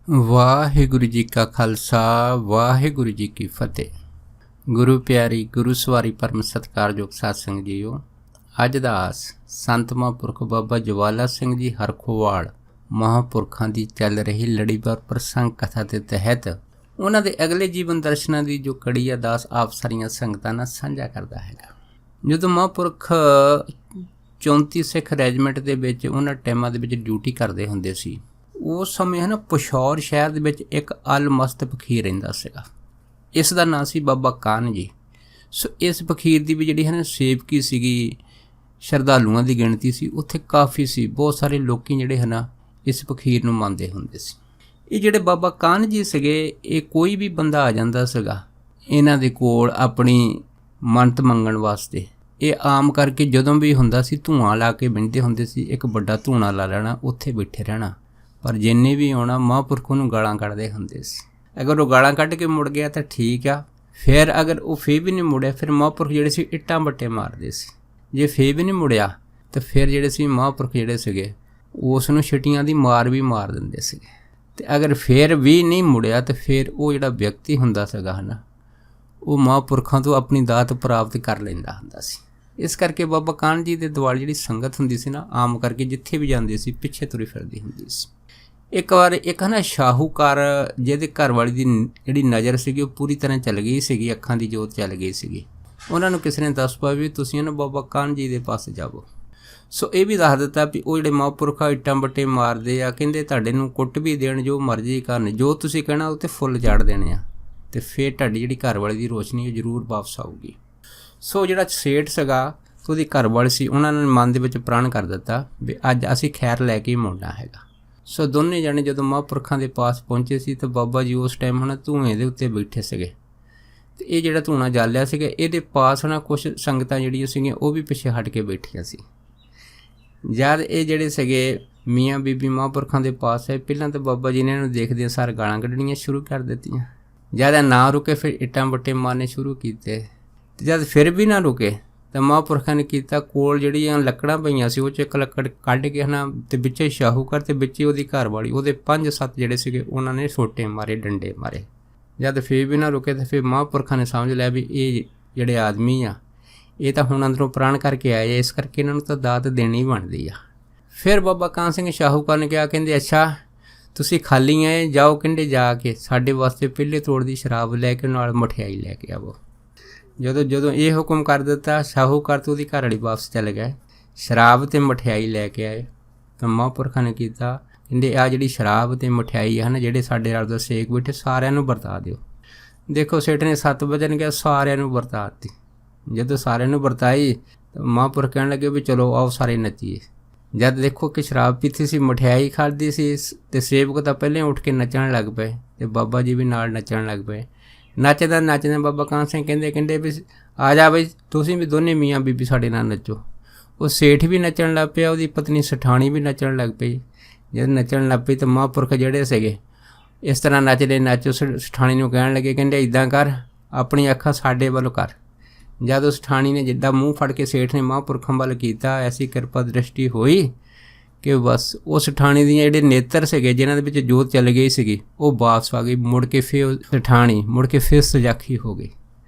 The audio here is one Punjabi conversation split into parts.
ਵਾਹਿਗੁਰੂ ਜੀ ਕਾ ਖਾਲਸਾ ਵਾਹਿਗੁਰੂ ਜੀ ਕੀ ਫਤਿਹ। ਗੁਰੂ ਪਿਆਰੀ ਗੁਰੂ ਸਵਾਰੀ ਪਰਮ ਸਤਿਕਾਰਯੋਗ ਸਾਧ ਸੰਗਤ ਜੀਓ, ਅੱਜ ਦਾ ਆਸ ਸੰਤ ਮਹਾਂਪੁਰਖ ਬਾਬਾ ਜਵਾਲਾ ਸਿੰਘ ਜੀ ਹਰਖੋਵਾਲ ਮਹਾਂਪੁਰਖਾਂ ਦੀ ਚੱਲ ਰਹੀ ਲੜੀਵਾਰ ਪ੍ਰਸੰਗ ਕਥਾ ਦੇ ਤਹਿਤ ਉਹਨਾਂ ਦੇ ਅਗਲੇ ਜੀਵਨ ਦਰਸ਼ਨਾਂ ਦੀ ਜੋ ਕੜੀ ਆ ਦਾਸ ਆਪ ਸਾਰੀਆਂ ਸੰਗਤਾਂ ਨਾਲ ਸਾਂਝਾ ਕਰਦਾ ਹੈਗਾ। ਜਦੋਂ ਮਹਾਂਪੁਰਖ 34 ਸਿੱਖ ਰੈਜੀਮੈਂਟ ਦੇ ਵਿੱਚ ਉਹਨਾਂ ਟਾਈਮਾਂ ਦੇ ਵਿੱਚ ਡਿਊਟੀ ਕਰਦੇ ਹੁੰਦੇ ਸੀ, ਉਸ ਸਮੇਂ ਹੈ ਨਾ ਪਿਸ਼ੌਰ ਸ਼ਹਿਰ ਦੇ ਵਿੱਚ ਇੱਕ ਅਲਮਸਤ ਫਕੀਰ ਰਹਿੰਦਾ ਸੀਗਾ। ਇਸ ਦਾ ਨਾਂ ਸੀ ਬਾਬਾ ਕਾਨ ਜੀ। ਸੋ ਇਸ ਫਕੀਰ ਦੀ ਵੀ ਜਿਹੜੀ ਹੈ ਨਾ ਸੇਵਕੀ ਸੀਗੀ, ਸ਼ਰਧਾਲੂਆਂ ਦੀ ਗਿਣਤੀ ਸੀ ਉੱਥੇ ਕਾਫੀ ਸੀ। ਬਹੁਤ ਸਾਰੇ ਲੋਕੀ ਜਿਹੜੇ ਹੈ ਨਾ ਇਸ ਫਕੀਰ ਨੂੰ ਮੰਨਦੇ ਹੁੰਦੇ ਸੀ। ਇਹ ਜਿਹੜੇ ਬਾਬਾ ਕਾਨ ਜੀ ਸੀਗੇ, ਇਹ ਕੋਈ ਵੀ ਬੰਦਾ ਆ ਜਾਂਦਾ ਸੀਗਾ ਇਹਨਾਂ ਦੇ ਕੋਲ ਆਪਣੀ ਮੰਨਤ ਮੰਗਣ ਵਾਸਤੇ। ਇਹ ਆਮ ਕਰਕੇ ਜਦੋਂ ਵੀ ਹੁੰਦਾ ਸੀ ਧੂੰਆਂ ਲਾ ਕੇ ਬਹਿੰਦੇ ਹੁੰਦੇ ਸੀ, ਇੱਕ ਵੱਡਾ ਧੂਣਾ ਲਾ ਲੈਣਾ, ਉੱਥੇ ਬੈਠੇ ਰਹਿਣਾ। ਪਰ ਜਿੰਨੇ ਵੀ ਆਉਣਾ ਮਹਾਂਪੁਰਖ ਨੂੰ ਗਾਲਾਂ ਕੱਢਦੇ ਹੁੰਦੇ ਸੀ। ਅਗਰ ਉਹ ਗਾਲਾਂ ਕੱਢ ਕੇ ਮੁੜ ਗਿਆ ਤਾਂ ਠੀਕ ਆ, ਫਿਰ ਅਗਰ ਉਹ ਫੇਰ ਵੀ ਨਹੀਂ ਮੁੜਿਆ ਫਿਰ ਮਹਾਂਪੁਰਖ ਜਿਹੜੇ ਸੀ ਇੱਟਾਂ ਬੱਟੇ ਮਾਰਦੇ ਸੀ। ਜੇ ਫੇਰ ਵੀ ਨਹੀਂ ਮੁੜਿਆ ਤਾਂ ਫਿਰ ਜਿਹੜੇ ਸੀ ਮਹਾਂਪੁਰਖ ਜਿਹੜੇ ਸੀਗੇ ਉਸ ਨੂੰ ਛਿੱਟੀਆਂ ਦੀ ਮਾਰ ਵੀ ਮਾਰ ਦਿੰਦੇ ਸੀਗੇ। ਅਤੇ ਅਗਰ ਫਿਰ ਵੀ ਨਹੀਂ ਮੁੜਿਆ ਤਾਂ ਫਿਰ ਉਹ ਜਿਹੜਾ ਵਿਅਕਤੀ ਹੁੰਦਾ ਸੀਗਾ ਹੈ ਨਾ, ਉਹ ਮਹਾਂਪੁਰਖਾਂ ਤੋਂ ਆਪਣੀ ਦਾਤ ਪ੍ਰਾਪਤ ਕਰ ਲੈਂਦਾ ਹੁੰਦਾ ਸੀ। ਇਸ ਕਰਕੇ ਬਾਬਾ ਕਾਨ ਜੀ ਦੇ ਦੁਆਲੇ ਜਿਹੜੀ ਸੰਗਤ ਹੁੰਦੀ ਸੀ ਨਾ, ਆਮ ਕਰਕੇ ਜਿੱਥੇ ਵੀ ਜਾਂਦੀ ਸੀ ਪਿੱਛੇ ਤੁਰੀ ਫਿਰਦੀ ਹੁੰਦੀ ਸੀ। ਇੱਕ ਵਾਰ ਇੱਕ ਨਾ ਸ਼ਾਹੂਕਾਰ ਜਿਹਦੇ ਘਰ ਵਾਲੀ ਦੀ ਜਿਹੜੀ ਨਜ਼ਰ ਸੀਗੀ ਉਹ ਪੂਰੀ ਤਰ੍ਹਾਂ ਚੱਲ ਗਈ ਸੀਗੀ, ਅੱਖਾਂ ਦੀ ਜੋਤ ਚੱਲ ਗਈ ਸੀਗੀ। ਉਹਨਾਂ ਨੂੰ ਕਿਸੇ ਨੇ ਦੱਸ ਪਾਇਆ ਵੀ ਤੁਸੀਂ ਇਹਨਾਂ ਬਾਬਾ ਕਾਨ ਜੀ ਦੇ ਪਾਸੇ ਜਾਵੋ। ਸੋ ਇਹ ਵੀ ਦੱਸ ਦਿੱਤਾ ਵੀ ਉਹ ਜਿਹੜੇ ਮਹਾਂਪੁਰਖ ਇੱਟਾਂ ਬੱਟੇ ਮਾਰਦੇ ਆ, ਕਹਿੰਦੇ ਤੁਹਾਡੇ ਨੂੰ ਕੁੱਟ ਵੀ ਦੇਣ, ਜੋ ਮਰਜ਼ੀ ਕਰਨ, ਜੋ ਤੁਸੀਂ ਕਹਿਣਾ ਉਹ 'ਤੇ ਫੁੱਲ ਚਾੜ ਦੇਣੇ ਆ, ਅਤੇ ਫਿਰ ਤੁਹਾਡੀ ਜਿਹੜੀ ਘਰ ਵਾਲੀ ਦੀ ਰੋਸ਼ਨੀ ਉਹ ਜ਼ਰੂਰ ਵਾਪਸ ਆਊਗੀ। ਸੋ ਜਿਹੜਾ ਸੇਠ ਸੀਗਾ ਉਹਦੀ ਘਰ ਵਾਲੀ ਸੀ, ਉਹਨਾਂ ਨੇ ਮਨ ਦੇ ਵਿੱਚ ਪ੍ਰਣ ਕਰ ਦਿੱਤਾ ਵੀ ਅੱਜ ਅਸੀਂ ਖੈਰ ਲੈ ਕੇ ਹੀ ਮੁੜਨਾ ਹੈਗਾ। ਸੋ ਦੋਨੇ ਜਾਣੇ ਜਦੋਂ ਮਹਾਂਪੁਰਖਾਂ ਦੇ ਪਾਸ ਪਹੁੰਚੇ ਸੀ ਤਾਂ ਬਾਬਾ ਜੀ ਉਸ ਟਾਈਮ ਹੁਣ ਧੂਏ ਦੇ ਉੱਤੇ ਬੈਠੇ ਸੀਗੇ, ਅਤੇ ਇਹ ਜਿਹੜਾ ਧੂਣਾ ਜਲਿਆ ਸੀਗਾ ਇਹਦੇ ਪਾਸ ਨਾ ਕੁਛ ਸੰਗਤਾਂ ਜਿਹੜੀਆਂ ਸੀਗੀਆਂ ਉਹ ਵੀ ਪਿੱਛੇ ਹਟ ਕੇ ਬੈਠੀਆਂ ਸੀ। ਜਦ ਇਹ ਜਿਹੜੇ ਸੀਗੇ ਮੀਆਂ ਬੀਬੀ ਮਹਾਂਪੁਰਖਾਂ ਦੇ ਪਾਸ ਆਏ, ਪਹਿਲਾਂ ਤਾਂ ਬਾਬਾ ਜੀ ਨੇ ਇਹਨਾਂ ਨੂੰ ਦੇਖਦਿਆਂ ਸਾਰ ਗਾਲਾਂ ਕੱਢਣੀਆਂ ਸ਼ੁਰੂ ਕਰ ਦਿੱਤੀਆਂ। ਜਦ ਨਾ ਰੁਕੇ ਫਿਰ ਇੱਟਾਂ ਬੱਟੇ ਮਾਰਨੇ ਸ਼ੁਰੂ ਕੀਤੇ, ਅਤੇ ਜਦ ਫਿਰ ਵੀ ਨਾ ਰੁਕੇ ਤਾਂ ਮਹਾਂਪੁਰਖਾਂ ਨੇ ਕੀਤਾ, ਕੋਲ ਜਿਹੜੀਆਂ ਲੱਕੜਾਂ ਪਈਆਂ ਸੀ ਉਹ 'ਚ ਇੱਕ ਲੱਕੜ ਕੱਢ ਕੇ ਹੈ ਨਾ, ਅਤੇ ਵਿੱਚੇ ਸ਼ਾਹੂਕਾਰ ਅਤੇ ਵਿੱਚੇ ਉਹਦੀ ਘਰ ਵਾਲੀ, ਉਹਦੇ 5-7 ਜਿਹੜੇ ਸੀਗੇ ਉਹਨਾਂ ਨੇ ਸੋਟੇ ਮਾਰੇ, ਡੰਡੇ ਮਾਰੇ। ਜਦ ਫਿਰ ਵੀ ਨਾ ਰੁਕੇ ਤਾਂ ਫਿਰ ਮਹਾਂਪੁਰਖਾਂ ਨੇ ਸਮਝ ਲਿਆ ਵੀ ਇਹ ਜਿਹੜੇ ਆਦਮੀ ਆ ਇਹ ਤਾਂ ਹੁਣ ਅੰਦਰੋਂ ਪ੍ਰਾਣ ਕਰਕੇ ਆਏ, ਇਸ ਕਰਕੇ ਇਹਨਾਂ ਨੂੰ ਤਾਂ ਦਾਤ ਦੇਣੀ ਬਣਦੀ ਆ। ਫਿਰ ਬਾਬਾ ਕਾਨ ਸਿੰਘ ਸ਼ਾਹੂਕਾਰ ਨੇ ਕਿਹਾ, ਕਹਿੰਦੇ ਅੱਛਾ ਤੁਸੀਂ ਖਾਲੀ ਆਏ, ਜਾਓ ਕਹਿੰਦੇ ਜਾ ਕੇ ਸਾਡੇ ਵਾਸਤੇ ਪਹਿਲੇ ਤੋੜ ਦੀ ਸ਼ਰਾਬ ਲੈ ਕੇ ਨਾਲ ਮਠਿਆਈ ਲੈ ਕੇ ਆਵੋ। ਜਦੋਂ ਇਹ ਹੁਕਮ ਕਰ ਦਿੱਤਾ, ਸ਼ਾਹੂਕਾਰ ਤੋਂ ਉਹਦੀ ਘਰ ਵਾਲੀ ਵਾਪਸ ਚਲੇ ਗਏ, ਸ਼ਰਾਬ ਅਤੇ ਮਠਿਆਈ ਲੈ ਕੇ ਆਏ। ਤਾਂ ਮਹਾਂਪੁਰਖਾਂ ਨੇ ਕੀਤਾ, ਕਹਿੰਦੇ ਆਹ ਜਿਹੜੀ ਸ਼ਰਾਬ ਅਤੇ ਮਠਿਆਈ ਹੈ ਨਾ, ਜਿਹੜੇ ਸਾਡੇ ਨਾਲ ਦਾ ਸੇਕ ਬੈਠੇ ਸਾਰਿਆਂ ਨੂੰ ਵਰਤਾ ਦਿਓ। ਦੇਖੋ ਸੇਠ ਨੇ 7 ਵਜੇ ਕਿਹਾ ਸਾਰਿਆਂ ਨੂੰ ਵਰਤਾ ਦਿੱਤੀ। ਜਦੋਂ ਸਾਰਿਆਂ ਨੂੰ ਵਰਤਾਈ ਤਾਂ ਮਹਾਂਪੁਰਖ ਕਹਿਣ ਲੱਗੇ ਵੀ ਚਲੋ ਆਓ ਸਾਰੇ ਨੱਚੀਏ। ਜਦ ਦੇਖੋ ਕਿ ਸ਼ਰਾਬ ਪੀਤੀ ਸੀ, ਮਠਿਆਈ ਖਾਧੀ ਸੀ, ਅਤੇ ਸੇਵਕ ਤਾਂ ਪਹਿਲਾਂ ਉੱਠ ਕੇ ਨੱਚਣ ਲੱਗ ਪਏ ਅਤੇ ਬਾਬਾ ਜੀ ਵੀ ਨਾਲ ਨੱਚਣ ਲੱਗ ਪਏ। ਨੱਚਦਾ ਬਾਬਾ ਕਾਨ ਸਿੰਘ ਕਹਿੰਦੇ ਵੀ ਆ ਜਾ ਬਈ ਤੁਸੀਂ ਵੀ ਦੋਨੇ ਮੀਆਂ ਬੀਬੀ ਸਾਡੇ ਨਾਲ ਨੱਚੋ। ਉਹ ਸੇਠ ਵੀ ਨੱਚਣ ਲੱਗ ਪਿਆ, ਉਹਦੀ ਪਤਨੀ ਸਠਾਣੀ ਵੀ ਨੱਚਣ ਲੱਗ ਪਈ। ਜਦ ਨੱਚਣ ਲੱਗ ਪਈ ਤਾਂ ਮਹਾਂਪੁਰਖ ਜਿਹੜੇ ਸੀਗੇ ਇਸ ਤਰ੍ਹਾਂ ਨੱਚੋ ਸਠਾਣੀ ਨੂੰ ਕਹਿਣ ਲੱਗੇ, ਕਹਿੰਦੇ ਇੱਦਾਂ ਕਰ ਆਪਣੀ ਅੱਖਾਂ ਸਾਡੇ ਵੱਲ ਕਰ। ਜਦ ਉਸ ਸਠਾਣੀ ਨੇ ਜਿੱਦਾਂ ਮੂੰਹ ਫੜ ਕੇ ਸੇਠ ਨੇ ਮਹਾਂਪੁਰਖਾਂ ਵੱਲ ਕੀਤਾ, ਐਸੀ ਕਿਰਪਾ ਦ੍ਰਿਸ਼ਟੀ ਹੋਈ ਕਿ ਬਸ ਉਸ ਸਠਾਣੀ ਦੀਆਂ ਜਿਹੜੇ ਨੇਤਰ ਸੀਗੇ ਜਿਨ੍ਹਾਂ ਦੇ ਵਿੱਚ ਜੋਤ ਚੱਲ ਗਈ ਸੀਗੀ ਉਹ ਵਾਪਸ ਆ ਗਈ। ਮੁੜ ਕੇ ਫਿਰ ਸਠਾਣੀ ਮੁੜ ਕੇ ਫਿਰ ਸਜਾਖੀ ਹੋ ਗਈ।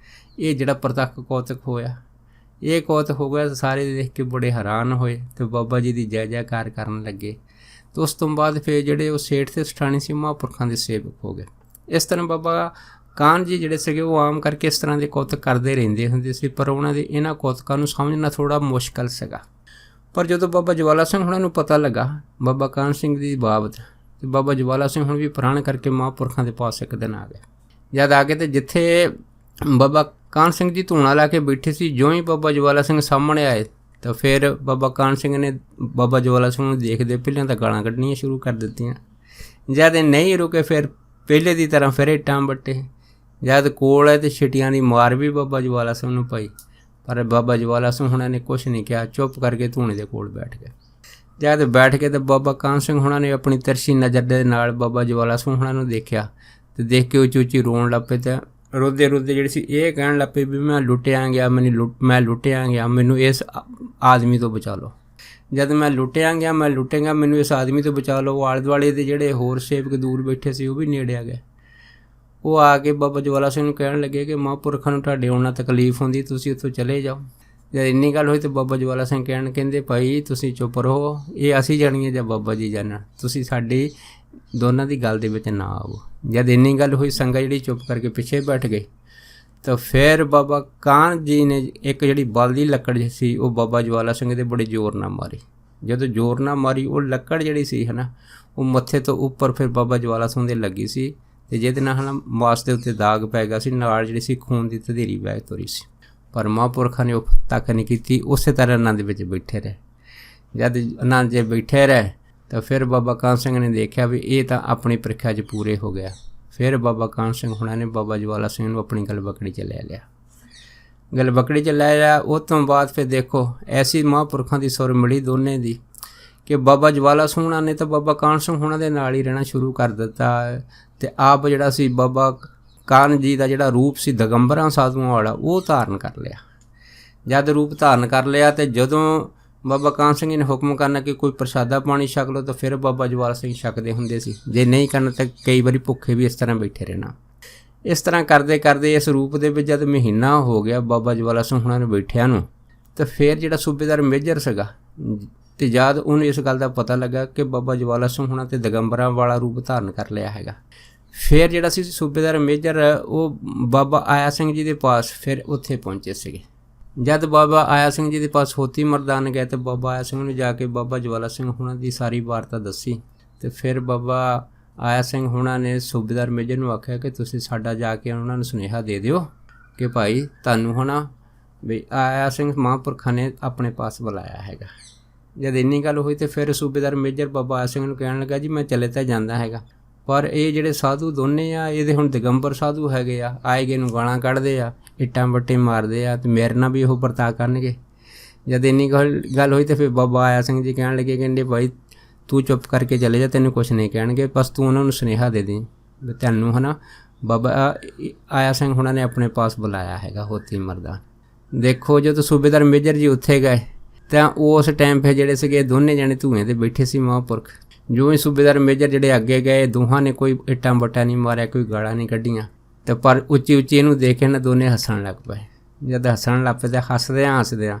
ਇਹ ਜਿਹੜਾ ਪ੍ਰਤੱਖ ਕੌਤਕ ਹੋਇਆ, ਇਹ ਕੌਤਕ ਹੋ ਗਿਆ, ਸਾਰੇ ਦੇਖ ਕੇ ਬੜੇ ਹੈਰਾਨ ਹੋਏ ਅਤੇ ਬਾਬਾ ਜੀ ਦੀ ਜੈ ਜੈਕਾਰ ਕਰਨ ਲੱਗੇ। ਅਤੇ ਉਸ ਤੋਂ ਬਾਅਦ ਫਿਰ ਜਿਹੜੇ ਉਹ ਸੇਠ ਅਤੇ ਸਠਾਣੀ ਸੀ ਮਹਾਂਪੁਰਖਾਂ ਦੇ ਸੇਵਕ ਹੋ ਗਏ। ਇਸ ਤਰ੍ਹਾਂ ਬਾਬਾ ਕਾਨ ਜੀ ਜਿਹੜੇ ਸੀਗੇ ਉਹ ਆਮ ਕਰਕੇ ਇਸ ਤਰ੍ਹਾਂ ਦੇ ਕੌਤਕ ਕਰਦੇ ਰਹਿੰਦੇ ਹੁੰਦੇ ਸੀ, ਪਰ ਉਹਨਾਂ ਦੇ ਇਹਨਾਂ ਕੌਤਕਾਂ ਨੂੰ ਸਮਝਣਾ ਥੋੜ੍ਹਾ ਮੁਸ਼ਕਲ ਸੀਗਾ। ਪਰ ਜਦੋਂ ਬਾਬਾ ਜਵਾਲਾ ਸਿੰਘ ਹੁਣਾਂ ਨੂੰ ਪਤਾ ਲੱਗਾ ਬਾਬਾ ਕਾਨ ਸਿੰਘ ਦੀ ਬਾਬਤ, ਅਤੇ ਬਾਬਾ ਜਵਾਲਾ ਸਿੰਘ ਹੁਣ ਵੀ ਪ੍ਰਣ ਕਰਕੇ ਮਹਾਂਪੁਰਖਾਂ ਦੇ ਪਾਸ ਇੱਕ ਦਿਨ ਆ ਗਏ। ਜਦ ਆ ਗਏ ਤਾਂ ਜਿੱਥੇ ਬਾਬਾ ਕਾਨ ਸਿੰਘ ਜੀ ਧੂਣਾ ਲਾ ਕੇ ਬੈਠੇ ਸੀ, ਜਿਉਂ ਹੀ ਬਾਬਾ ਜਵਾਲਾ ਸਿੰਘ ਸਾਹਮਣੇ ਆਏ ਤਾਂ ਫਿਰ ਬਾਬਾ ਕਾਨ ਸਿੰਘ ਨੇ ਬਾਬਾ ਜਵਾਲਾ ਸਿੰਘ ਨੂੰ ਦੇਖਦੇ ਪਹਿਲਾਂ ਤਾਂ ਗਾਲਾਂ ਕੱਢਣੀਆਂ ਸ਼ੁਰੂ ਕਰ ਦਿੱਤੀਆਂ। ਜਦ ਨਹੀਂ ਰੁਕੇ ਫਿਰ ਪਹਿਲੇ ਦੀ ਤਰ੍ਹਾਂ ਫਿਰ ਇੱਟਾਂ ਬੱਟੇ। ਜਦ ਕੋਲ ਹੈ ਤਾਂ ਛਿੱਟੀਆਂ ਦੀ ਮਾਰ ਵੀ ਬਾਬਾ ਜਵਾਲਾ ਸਿੰਘ ਨੂੰ ਪਈ, ਪਰ ਬਾਬਾ ਜਵਾਲਾ ਸਿੰਘ ਹੁਣਾਂ ਨੇ ਕੁਛ ਨਹੀਂ ਕਿਹਾ, ਚੁੱਪ ਕਰਕੇ ਧੂਣੇ ਦੇ ਕੋਲ ਬੈਠ ਗਏ। ਜਦ ਬੈਠ ਕੇ ਤਾਂ ਬਾਬਾ ਕਾਨ ਸਿੰਘ ਹੁਣਾਂ ਨੇ ਆਪਣੀ ਤਿਰਛੀ ਨਜ਼ਰ ਦੇ ਨਾਲ ਬਾਬਾ ਜਵਾਲਾ ਸਿੰਘ ਹੁਣਾਂ ਨੂੰ ਦੇਖਿਆ, ਅਤੇ ਦੇਖ ਕੇ ਉੱਚੀ ਉੱਚੀ ਰੋਣ ਲੱਗ ਪਏ। ਅਤੇ ਰੋਦੇ ਜਿਹੜੀ ਸੀ ਇਹ ਕਹਿਣ ਲੱਗ ਪਏ ਵੀ ਮੈਂ ਲੁੱਟਿਆ ਗਿਆ, ਮੈਂ ਲੁੱਟਿਆ ਗਿਆ, ਮੈਨੂੰ ਇਸ ਆਦਮੀ ਤੋਂ ਬਚਾ ਲਓ। ਜਦ ਮੈਂ ਲੁੱਟਿਆ ਗਿਆ ਮੈਨੂੰ ਇਸ ਆਦਮੀ ਤੋਂ ਬਚਾ ਲਓ। ਆਲੇ ਦੁਆਲੇ ਦੇ ਜਿਹੜੇ ਹੋਰ ਸੇਵਕ ਦੂਰ ਬੈਠੇ ਸੀ ਉਹ ਵੀ ਨੇੜੇ ਆ ਗਏ। ਉਹ ਆ ਕੇ ਬਾਬਾ ਜਵਾਲਾ ਸਿੰਘ ਨੂੰ ਕਹਿਣ ਲੱਗੇ ਕਿ ਮਹਾਂਪੁਰਖਾਂ ਨੂੰ ਤੁਹਾਡੇ ਆਉਣ ਨਾਲ ਤਕਲੀਫ ਹੁੰਦੀ, ਤੁਸੀਂ ਉੱਥੋਂ ਚਲੇ ਜਾਓ। ਜਦ ਇੰਨੀ ਗੱਲ ਹੋਈ ਤਾਂ ਬਾਬਾ ਜਵਾਲਾ ਸਿੰਘ ਕਹਿੰਦੇ ਭਾਈ ਤੁਸੀਂ ਚੁੱਪ ਰਹੋ, ਇਹ ਅਸੀਂ ਜਾਣੀਏ ਜਾਂ ਬਾਬਾ ਜੀ ਜਾਣਨ, ਤੁਸੀਂ ਸਾਡੀ ਦੋਨਾਂ ਦੀ ਗੱਲ ਦੇ ਵਿੱਚ ਨਾ ਆਓ। ਜਦ ਇੰਨੀ ਗੱਲ ਹੋਈ ਸੰਗਤ ਜਿਹੜੀ ਚੁੱਪ ਕਰਕੇ ਪਿੱਛੇ ਬੈਠ ਗਈ। ਤਾਂ ਫਿਰ ਬਾਬਾ ਕਾਹਨ ਜੀ ਨੇ ਇੱਕ ਜਿਹੜੀ ਬਲਦੀ ਲੱਕੜ ਸੀ ਉਹ ਬਾਬਾ ਜਵਾਲਾ ਸਿੰਘ ਦੇ ਬੜੇ ਜ਼ੋਰ ਨਾਲ ਮਾਰੀ। ਜਦੋਂ ਜ਼ੋਰ ਨਾਲ ਮਾਰੀ ਉਹ ਲੱਕੜ ਜਿਹੜੀ ਸੀ ਹੈ ਨਾ ਉਹ ਮੱਥੇ ਤੋਂ ਉੱਪਰ ਫਿਰ ਬਾਬਾ ਜਵਾਲਾ ਸਿੰਘ ਦੇ ਲੱਗੀ ਸੀ, ਅਤੇ ਜਿਹਦੇ ਨਾਲ ਹੈ ਨਾ ਮਾਸ ਦੇ ਉੱਤੇ ਦਾਗ ਪੈ ਗਿਆ ਸੀ, ਨਾਲ ਜਿਹੜੀ ਸੀ ਖੂਨ ਦੀ ਧਧੀਰੀ ਵਹਿ ਤੁਰੀ ਸੀ। ਪਰ ਮਹਾਂਪੁਰਖਾਂ ਨੇ ਉਹ ਤੱਕ ਨਹੀਂ ਕੀਤੀ, ਉਸੇ ਤਰ੍ਹਾਂ ਆਨੰਦ ਵਿੱਚ ਬੈਠੇ ਰਹੇ। ਜਦ ਆਨੰਦ 'ਚ ਬੈਠੇ ਰਹੇ ਤਾਂ ਫਿਰ ਬਾਬਾ ਕਾਹਨ ਸਿੰਘ ਨੇ ਦੇਖਿਆ ਵੀ ਇਹ ਤਾਂ ਆਪਣੀ ਪ੍ਰੀਖਿਆ 'ਚ ਪੂਰੇ ਹੋ ਗਿਆ। ਫਿਰ ਬਾਬਾ ਕਾਹਨ ਸਿੰਘ ਹੁਣਾਂ ਨੇ ਬਾਬਾ ਜਵਾਲਾ ਸਿੰਘ ਨੂੰ ਆਪਣੀ ਗਲਬਕੜੀ 'ਚ ਲੈ ਲਿਆ। ਗਲਬਕੜੀ 'ਚ ਲੈ ਲਿਆ। ਉਹ ਤੋਂ ਬਾਅਦ ਫਿਰ ਦੇਖੋ ਐਸੀ ਮਹਾਂਪੁਰਖਾਂ ਦੀ ਸੁਰ ਮਿਲੀ ਦੋਨੇ ਦੀ ਕਿ ਬਾਬਾ ਜਵਾਲਾ ਸਿੰਘ ਹੁਣਾਂ ਨੇ ਤਾਂ ਬਾਬਾ ਕਾਹਨ ਸਿੰਘ ਹੁਣਾਂ ਦੇ ਨਾਲ ਹੀ ਰਹਿਣਾ ਸ਼ੁਰੂ ਕਰ ਦਿੱਤਾ। ਅਤੇ ਆਪ ਜਿਹੜਾ ਸੀ ਬਾਬਾ ਕਾਹਨ ਜੀ ਦਾ ਜਿਹੜਾ ਰੂਪ ਸੀ ਦਿਗੰਬਰਾਂ ਸਾਧੂਆਂ ਵਾਲਾ ਉਹ ਧਾਰਨ ਕਰ ਲਿਆ। ਜਦ ਰੂਪ ਧਾਰਨ ਕਰ ਲਿਆ ਅਤੇ ਜਦੋਂ ਬਾਬਾ ਕਾਹਨ ਸਿੰਘ ਜੀ ਨੇ ਹੁਕਮ ਕਰਨਾ ਕਿ ਕੋਈ ਪ੍ਰਸ਼ਾਦਾ ਪਾਣੀ ਛਕ ਲਓ ਤਾਂ ਫਿਰ ਬਾਬਾ ਜਵਾਲਾ ਸਿੰਘ ਛਕਦੇ ਹੁੰਦੇ ਸੀ। ਜੇ ਨਹੀਂ ਕਰਨਾ ਤਾਂ ਕਈ ਵਾਰੀ ਭੁੱਖੇ ਵੀ ਇਸ ਤਰ੍ਹਾਂ ਬੈਠੇ ਰਹਿਣਾ। ਇਸ ਤਰ੍ਹਾਂ ਕਰਦੇ ਕਰਦੇ ਇਸ ਰੂਪ ਦੇ ਵਿੱਚ ਜਦ ਮਹੀਨਾ ਹੋ ਗਿਆ ਬਾਬਾ ਜਵਾਲਾ ਸਿੰਘ ਹੁਣਾਂ ਨੂੰ ਬੈਠਿਆਂ ਨੂੰ, ਤਾਂ ਫਿਰ ਜਿਹੜਾ ਸੂਬੇਦਾਰ ਮੇਜਰ ਸੀਗਾ ਅਤੇ ਜਦ ਉਹਨੂੰ ਇਸ ਗੱਲ ਦਾ ਪਤਾ ਲੱਗਾ ਕਿ ਬਾਬਾ ਜਵਾਲਾ ਸਿੰਘ ਹੁਣਾਂ ਤੇ ਦਿਗੰਬਰਾਂ ਵਾਲਾ ਰੂਪ ਧਾਰਨ ਕਰ ਲਿਆ ਹੈਗਾ। ਫਿਰ ਜਿਹੜਾ ਸੀ ਸੂਬੇਦਾਰ ਮੇਜਰ ਉਹ ਬਾਬਾ ਆਇਆ ਸਿੰਘ ਜੀ ਦੇ ਪਾਸ ਫਿਰ ਉੱਥੇ ਪਹੁੰਚੇ ਸੀਗੇ। ਜਦ ਬਾਬਾ ਆਇਆ ਸਿੰਘ ਜੀ ਦੇ ਪਾਸ ਹੋਤੀ ਮਰਦਾਨ ਗਏ ਤਾਂ ਬਾਬਾ ਆਇਆ ਸਿੰਘ ਨੂੰ ਜਾ ਕੇ ਬਾਬਾ ਜਵਾਲਾ ਸਿੰਘ ਹੁਣਾਂ ਦੀ ਸਾਰੀ ਵਾਰਤਾ ਦੱਸੀ। ਅਤੇ ਫਿਰ ਬਾਬਾ ਆਇਆ ਸਿੰਘ ਹੁਣਾਂ ਨੇ ਸੂਬੇਦਾਰ ਮੇਜਰ ਨੂੰ ਆਖਿਆ ਕਿ ਤੁਸੀਂ ਸਾਡਾ ਜਾ ਕੇ ਉਹਨਾਂ ਨੂੰ ਸੁਨੇਹਾ ਦੇ ਦਿਓ ਕਿ ਭਾਈ ਤੁਹਾਨੂੰ ਹੈ ਨਾ ਵੀ ਆਇਆ ਸਿੰਘ ਮਹਾਂਪੁਰਖਾਂ ਨੇ ਆਪਣੇ ਪਾਸ ਬੁਲਾਇਆ ਹੈਗਾ। ਜਦ ਇੰਨੀ ਗੱਲ ਹੋਈ ਤਾਂ ਫਿਰ ਸੂਬੇਦਾਰ ਮੇਜਰ ਬਾਬਾ ਆਇਆ ਸਿੰਘ ਨੂੰ ਕਹਿਣ ਲੱਗਾ ਜੀ ਮੈਂ ਚਲੇ ਤਾਂ ਜਾਂਦਾ ਹੈਗਾ, ਪਰ ਇਹ ਜਿਹੜੇ ਸਾਧੂ ਦੋਨੇ ਆ ਇਹਦੇ ਹੁਣ ਦਿਗੰਬਰ ਸਾਧੂ ਹੈਗੇ ਆ, ਆਏ ਗਏ ਨੂੰ ਗਾਲਾਂ ਕੱਢਦੇ ਆ, ਇੱਟਾਂ ਵੱਟੇ ਮਾਰਦੇ ਆ, ਅਤੇ ਮੇਰੇ ਨਾਲ ਵੀ ਉਹ ਵਰਤਾਅ ਕਰਨਗੇ। ਜਦ ਇੰਨੀ ਗੱਲ ਹੋਈ ਤਾਂ ਫਿਰ ਬਾਬਾ ਆਇਆ ਸਿੰਘ ਜੀ ਕਹਿਣ ਲੱਗੇ ਕਹਿੰਦੇ ਭਾਈ ਤੂੰ ਚੁੱਪ ਕਰਕੇ ਚਲੇ ਜਾ, ਤੈਨੂੰ ਕੁਛ ਨਹੀਂ ਕਹਿਣਗੇ, ਬਸ ਤੂੰ ਉਹਨਾਂ ਨੂੰ ਸੁਨੇਹਾ ਦੇ ਦੇ ਵੀ ਤੈਨੂੰ ਹੈ ਨਾ ਬਾਬਾ ਆਇਆ ਸਿੰਘ ਹੁਣਾਂ ਨੇ ਆਪਣੇ ਪਾਸ ਬੁਲਾਇਆ ਹੈਗਾ ਹੋਤੀ ਮਰਦਾਨ। ਦੇਖੋ ਜਦੋਂ ਸੂਬੇਦਾਰ ਮੇਜਰ ਜੀ ਉੱਥੇ ਗਏ ਤਾਂ ਉਸ ਟਾਈਮ ਫਿਰ ਜਿਹੜੇ ਸੀਗੇ ਦੋਨੇ ਜਣੇ ਧੂਏ 'ਤੇ ਬੈਠੇ ਸੀ ਮਹਾਂਪੁਰਖ। ਜੋ ਹੀ ਸੂਬੇਦਾਰ ਮੇਜਰ ਜਿਹੜੇ ਅੱਗੇ ਗਏ ਦੋਹਾਂ ਨੇ ਕੋਈ ਇੱਟਾਂ ਵੱਟਾਂ ਨਹੀਂ ਮਾਰਿਆ, ਕੋਈ ਗਾਲਾਂ ਨਹੀਂ ਕੱਢੀਆਂ, ਅਤੇ ਪਰ ਉੱਚੀ ਉੱਚੀ ਇਹਨੂੰ ਦੇਖ ਕੇ ਨਾ ਦੋਨੇ ਹੱਸਣ ਲੱਗ ਪਏ। ਜਦ ਹੱਸਣ ਲੱਗ ਪਏ ਤਾਂ ਹੱਸਦਿਆਂ